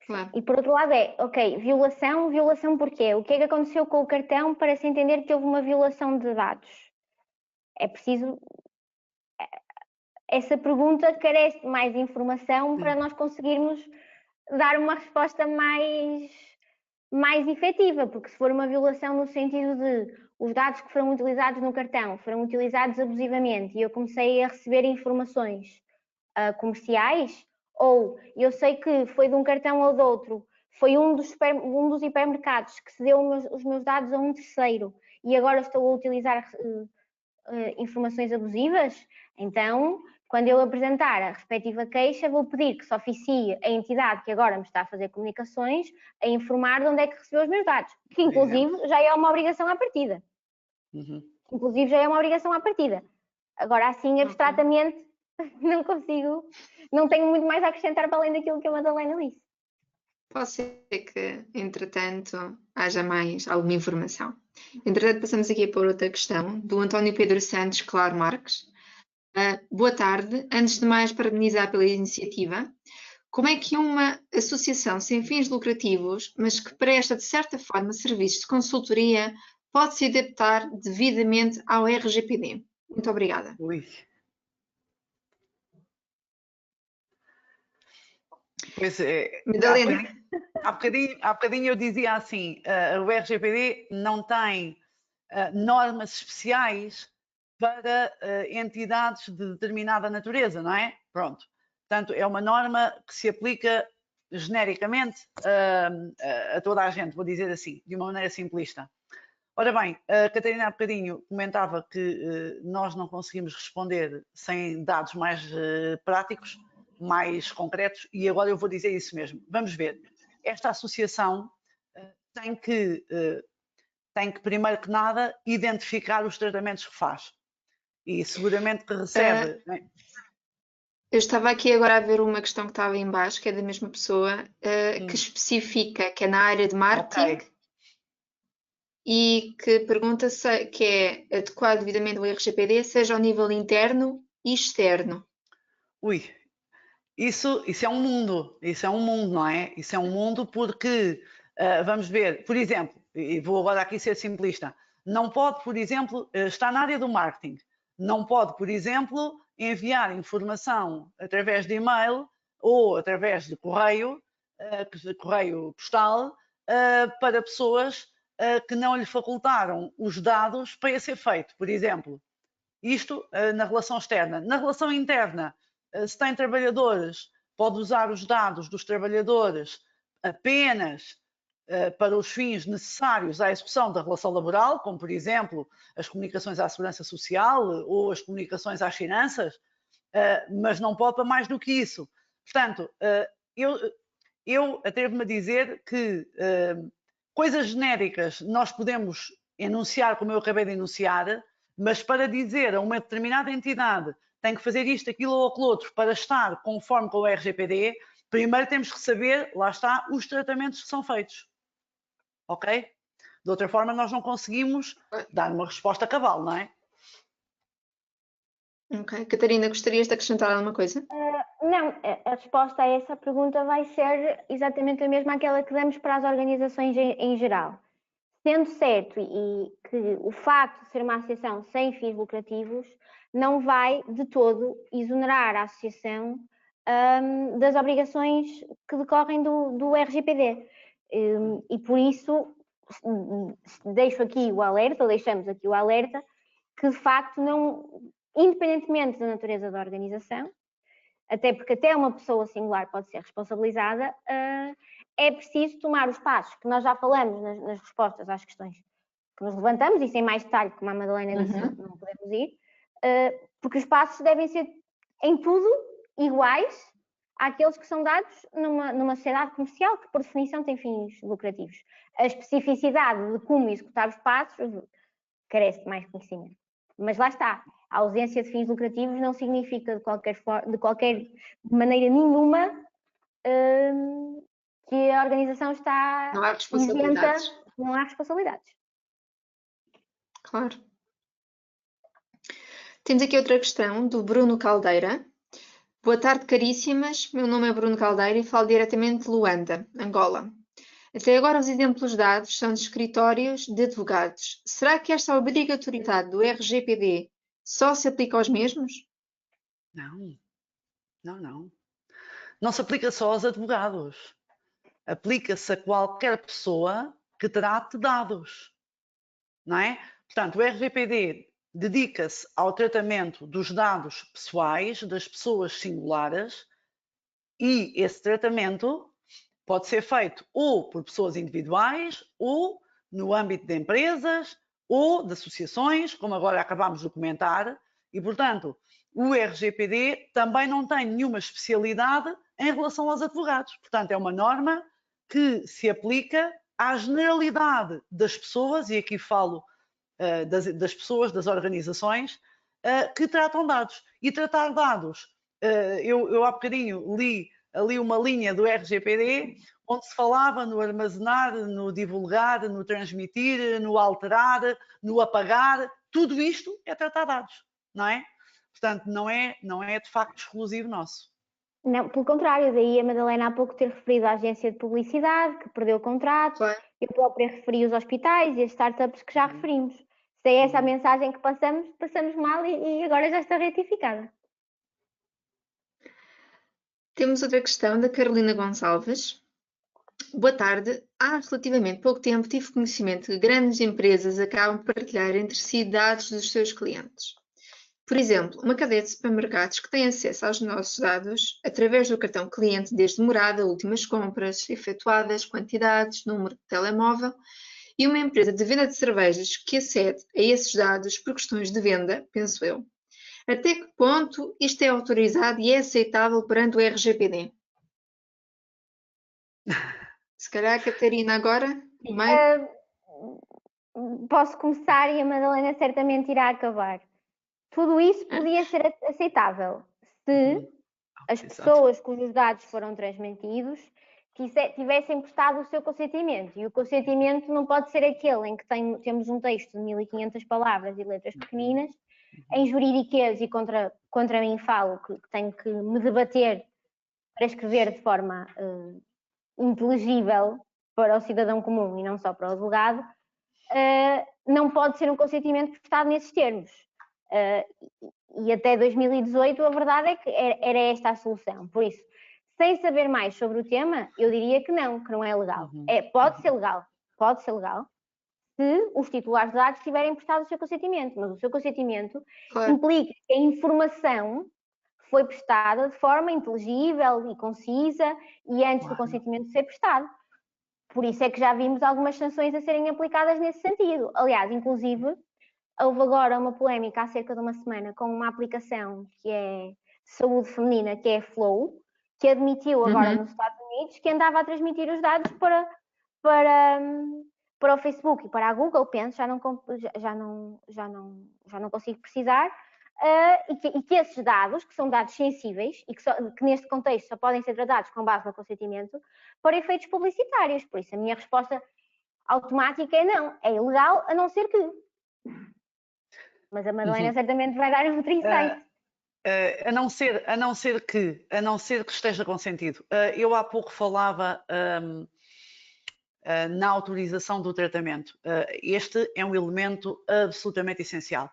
Claro. E por outro lado ok, violação porquê? O que é que aconteceu com o cartão para se entender que houve uma violação de dados? É preciso... Essa pergunta carece de mais informação para nós conseguirmos dar uma resposta mais efetiva, porque se for uma violação no sentido de os dados que foram utilizados no cartão foram utilizados abusivamente e eu comecei a receber informações comerciais, ou eu sei que foi de um cartão ou de outro, foi um dos hipermercados que cedeu os meus dados a um terceiro e agora estou a utilizar informações abusivas, então, quando eu apresentar a respectiva queixa, vou pedir que se oficie a entidade que agora me está a fazer comunicações a informar de onde é que recebeu os meus dados, que inclusive já é uma obrigação à partida. Inclusive já é uma obrigação à partida. Agora, assim, abstratamente, não tenho muito mais a acrescentar para além daquilo que a Madalena disse. Pode ser que, entretanto, haja mais alguma informação. Entretanto, passamos aqui por outra questão, do António Pedro Santos Claro Marques. Boa tarde. Antes de mais, parabenizar pela iniciativa. Como é que uma associação sem fins lucrativos, mas que presta, de certa forma, serviços de consultoria, pode se adaptar devidamente ao RGPD? Muito obrigada. Pois é, Madalena. há bocadinho eu dizia assim, o RGPD não tem normas especiais para entidades de determinada natureza, não é? Pronto. Portanto, é uma norma que se aplica genericamente a toda a gente, vou dizer assim, de uma maneira simplista. Ora bem, a Catarina há bocadinho comentava que nós não conseguimos responder sem dados mais práticos, mais concretos, e agora eu vou dizer isso mesmo. Vamos ver. Esta associação tem que, primeiro que nada, identificar os tratamentos que faz. E seguramente que recebe... Eu estava aqui agora a ver uma questão que estava em baixo, que é da mesma pessoa, que especifica que é na área de marketing e que pergunta se que é adequado devidamente ao RGPD, seja ao nível interno e externo. Isso é um mundo, não é? Isso é um mundo porque, vamos ver, por exemplo, e vou agora aqui ser simplista, não pode, por exemplo, estar na área do marketing, não pode, por exemplo, enviar informação através de e-mail ou através de correio postal, para pessoas que não lhe facultaram os dados para ser feito, por exemplo. Isto na relação externa. Na relação interna, se tem trabalhadores, pode usar os dados dos trabalhadores apenas para os fins necessários à execução da relação laboral, como, por exemplo, as comunicações à segurança social ou as comunicações às finanças, mas não pode para mais do que isso. Portanto, eu atrevo-me a dizer que coisas genéricas nós podemos enunciar, como eu acabei de enunciar, mas para dizer a uma determinada entidade tem que fazer isto, aquilo ou aquilo outro para estar conforme com o RGPD, primeiro temos que saber, lá está, os tratamentos que são feitos. Ok? De outra forma, nós não conseguimos dar uma resposta cabal, não é? Ok. Catarina, gostarias de acrescentar alguma coisa? Não, a resposta a essa pergunta vai ser exatamente a mesma àquela que damos para as organizações em geral. Sendo certo e que o facto de ser uma associação sem fins lucrativos não vai de todo exonerar a associação das obrigações que decorrem do RGPD. E por isso deixamos aqui o alerta, que de facto não, independentemente da natureza da organização, até porque até uma pessoa singular pode ser responsabilizada, é preciso tomar os passos que nós já falamos nas respostas às questões que nos levantamos, e sem mais detalhe, como a Madalena disse, não podemos ir, porque os passos devem ser em tudo iguais àqueles que são dados numa sociedade comercial que por definição tem fins lucrativos. A especificidade de como executar os passos carece de mais conhecimento. Mas lá está, a ausência de fins lucrativos não significa de maneira nenhuma que a organização está Não há responsabilidades. isenta, não há responsabilidades. Claro. Temos aqui outra questão do Bruno Caldeira. Boa tarde, caríssimas. Meu nome é Bruno Caldeira e falo diretamente de Luanda, Angola. Até agora os exemplos dados são de escritórios de advogados. Será que esta obrigatoriedade do RGPD só se aplica aos mesmos? Não. Não se aplica só aos advogados. Aplica-se a qualquer pessoa que trate dados. Não é? Portanto, o RGPD dedica-se ao tratamento dos dados pessoais das pessoas singulares e esse tratamento pode ser feito ou por pessoas individuais ou no âmbito de empresas ou de associações, como agora acabámos de comentar, e, portanto, o RGPD também não tem nenhuma especialidade em relação aos advogados. Portanto, é uma norma que se aplica à generalidade das pessoas, e aqui falo das pessoas, das organizações, que tratam dados. E tratar dados, eu há bocadinho li ali uma linha do RGPD, onde se falava no armazenar, no divulgar, no transmitir, no alterar, no apagar, tudo isto é tratar dados, não é? Portanto, não é de facto exclusivo nosso. Não, pelo contrário, daí a Madalena há pouco ter referido a agência de publicidade, que perdeu contratos, eu própria referi os hospitais e as startups que já referimos. Se é essa a mensagem que passamos mal e agora já está retificada. Temos outra questão da Carolina Gonçalves. Boa tarde. Há relativamente pouco tempo tive conhecimento que grandes empresas acabam por partilhar entre si dados dos seus clientes. Por exemplo, uma cadeia de supermercados que tem acesso aos nossos dados através do cartão cliente, desde morada, últimas compras efetuadas, quantidades, número de telemóvel, e uma empresa de venda de cervejas que acede a esses dados por questões de venda, penso eu. Até que ponto isto é autorizado e é aceitável perante o RGPD? Se calhar a Catarina agora, primeiro. Posso começar e a Madalena certamente irá acabar. Tudo isso podia ser aceitável se as pessoas cujos dados foram transmitidos tivessem prestado o seu consentimento. E o consentimento não pode ser aquele em que temos um texto de 1500 palavras e letras pequeninas, em juridiquês, e contra mim falo que tenho que me debater para escrever de forma inteligível para o cidadão comum e não só para o advogado, não pode ser um consentimento prestado nesses termos. E até 2018 a verdade é que era esta a solução. Por isso, sem saber mais sobre o tema, eu diria que não é legal. Pode ser legal se os titulares de dados tiverem prestado o seu consentimento, mas o seu consentimento implica que a informação foi prestada de forma inteligível e concisa e antes do consentimento ser prestado. Por isso é que já vimos algumas sanções a serem aplicadas nesse sentido. Aliás, inclusive, houve agora uma polémica há cerca de uma semana com uma aplicação que é de saúde feminina, que é a Flow, que admitiu agora nos Estados Unidos que andava a transmitir os dados para o Facebook e para a Google, penso, já não consigo precisar, e que esses dados, que são dados sensíveis e que neste contexto só podem ser tratados com base no consentimento, para efeitos publicitários. Por isso, a minha resposta automática é não, é ilegal, a não ser que. Mas a Madalena certamente vai dar outro insight. A não ser que esteja consentido. Eu há pouco falava na autorização do tratamento. Este é um elemento absolutamente essencial.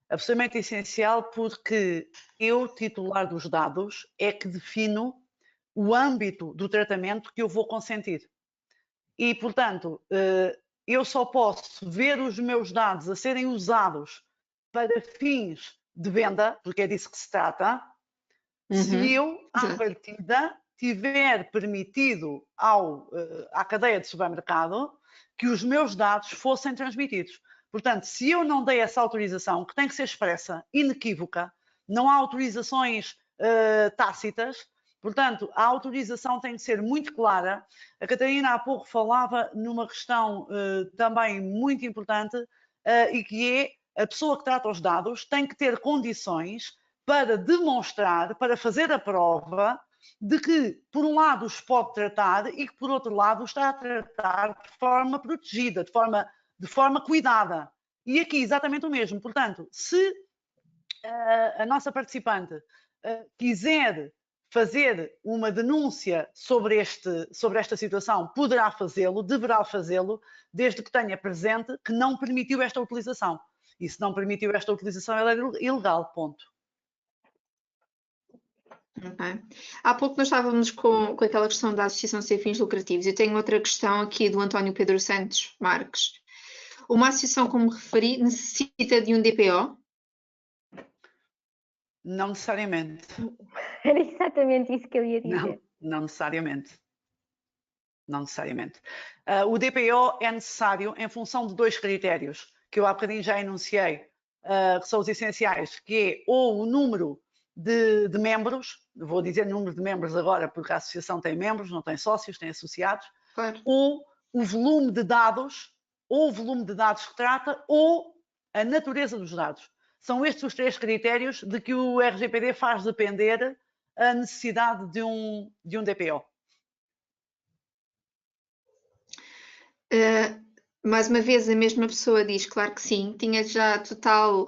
Absolutamente essencial porque eu, titular dos dados, é que defino o âmbito do tratamento que eu vou consentir. E, portanto, eu só posso ver os meus dados a serem usados para fins de venda, porque é disso que se trata, se eu, à partida, tiver permitido à cadeia de supermercado que os meus dados fossem transmitidos. Portanto, se eu não dei essa autorização, que tem que ser expressa, inequívoca, não há autorizações tácitas, portanto, a autorização tem que ser muito clara. A Catarina há pouco falava numa questão também muito importante e que é a pessoa que trata os dados tem que ter condições para demonstrar, para fazer a prova de que, por um lado, os pode tratar e que, por outro lado, está a tratar de forma protegida, de forma cuidada. E aqui exatamente o mesmo. Portanto, se a nossa participante quiser fazer uma denúncia sobre esta situação, poderá fazê-lo, deverá fazê-lo, desde que tenha presente que não permitiu esta utilização. E se não permitiu esta utilização, ela é ilegal, ponto. Okay. Há pouco nós estávamos com aquela questão da associação sem fins lucrativos. Eu tenho outra questão aqui do António Pedro Santos Marques. Uma associação, como referi, necessita de um DPO? Não necessariamente. Era exatamente isso que eu ia dizer. Não necessariamente. Não necessariamente. O DPO é necessário em função de 2 critérios, que eu há bocadinho já enunciei, que são os essenciais, que é ou o número de membros, vou dizer número de membros agora, porque a associação tem membros, não tem sócios, tem associados, claro. Ou o volume de dados, ou o volume de dados que trata, ou a natureza dos dados. São estes os 3 critérios de que o RGPD faz depender a necessidade de um DPO. Mais uma vez, a mesma pessoa diz, claro que sim,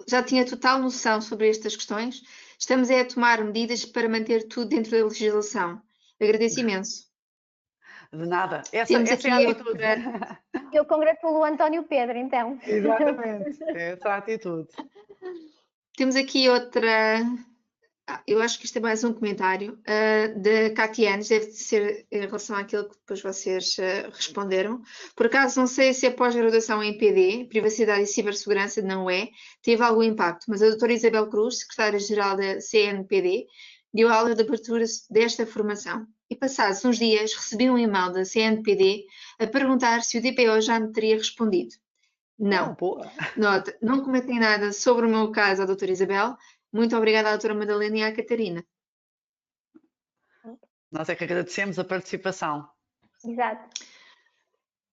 já tinha total noção sobre estas questões. Estamos a tomar medidas para manter tudo dentro da legislação. Agradeço imenso. De nada. Essa é a atitude. Eu congratulo o António Pedro, então. Exatamente. Essa é a atitude. Temos aqui outra... eu acho que isto é mais um comentário da Catianes, deve ser em relação àquilo que depois vocês responderam. Por acaso, não sei se a pós-graduação em PD, Privacidade e Cibersegurança, não é, teve algum impacto, mas a doutora Isabel Cruz, secretária-geral da CNPD, deu aula de abertura desta formação. E passados uns dias, recebi um e-mail da CNPD a perguntar se o DPO já me teria respondido. Não. Nota, não comentei nada sobre o meu caso à doutora Isabel. Muito obrigada à doutora Madalena e à Catarina. Nós é que agradecemos a participação. Exato.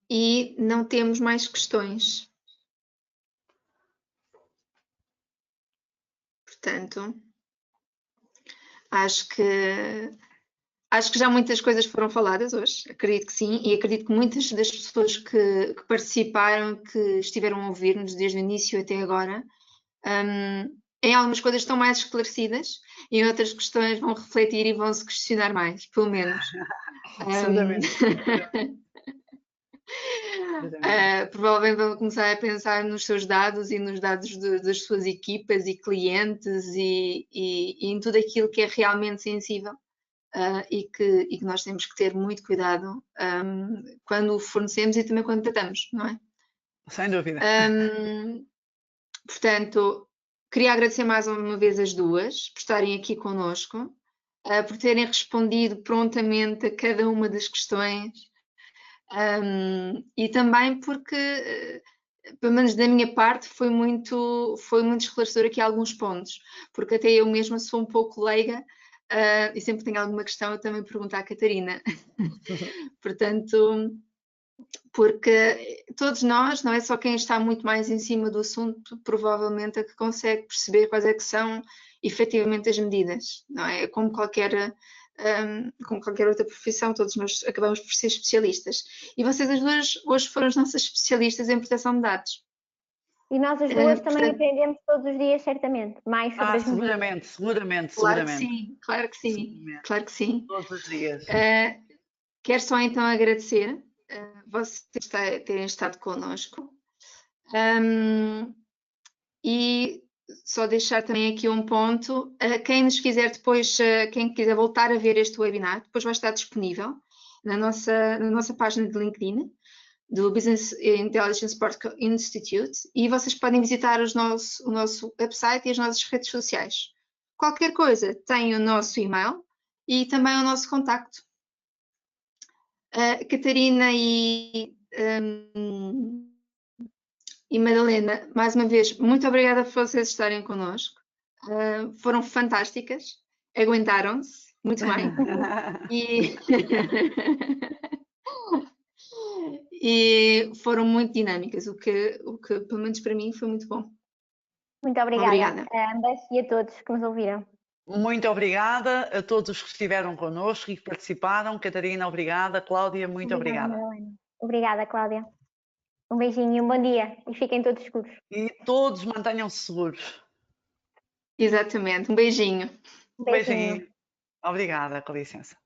E não temos mais questões. Portanto, acho que já muitas coisas foram faladas hoje, acredito que sim, e acredito que muitas das pessoas que participaram, que estiveram a ouvir-nos desde o início até agora, em algumas coisas estão mais esclarecidas, e em outras questões vão refletir e vão se questionar mais, pelo menos. Provavelmente vão começar a pensar nos seus dados e nos dados das suas equipas e clientes e em tudo aquilo que é realmente sensível. E que nós temos que ter muito cuidado quando o fornecemos e também quando tratamos, não é? Sem dúvida. Portanto, queria agradecer mais uma vez as duas por estarem aqui connosco, por terem respondido prontamente a cada uma das questões e também porque, pelo menos da minha parte, foi muito esclarecedor aqui alguns pontos, porque até eu mesma sou um pouco leiga e sempre que tenho alguma questão eu também pergunto à Catarina. Portanto, porque todos nós, não é só quem está muito mais em cima do assunto, provavelmente é que consegue perceber quais é que são efetivamente as medidas, não é? Como qualquer outra profissão, todos nós acabamos por ser especialistas. E vocês as duas hoje foram as nossas especialistas em proteção de dados. E nós as duas também aprendemos todos os dias, certamente, mais sobre as medidas. Seguramente. Claro que sim, claro que sim, claro que sim. Todos os dias. Quero só então agradecer vocês terem estado connosco e só deixar também aqui um ponto, quem nos quiser depois, quem quiser voltar a ver este webinar, depois vai estar disponível na nossa página de LinkedIn, do Business Intelligence Support Institute, e vocês podem visitar o nosso website e as nossas redes sociais. Qualquer coisa, tem o nosso e-mail e também o nosso contacto. Catarina e Madalena, mais uma vez, muito obrigada por vocês estarem connosco. Foram fantásticas, aguentaram-se muito bem. E foram muito dinâmicas, o que pelo menos para mim foi muito bom. Muito obrigada a ambas e a todos que nos ouviram. Muito obrigada a todos que estiveram connosco e que participaram. Catarina, obrigada. Cláudia, muito obrigada. Obrigada, Cláudia. Um beijinho e um bom dia. E fiquem todos seguros. E todos mantenham-se seguros. Exatamente. Um beijinho. Um beijinho. Obrigada, com licença.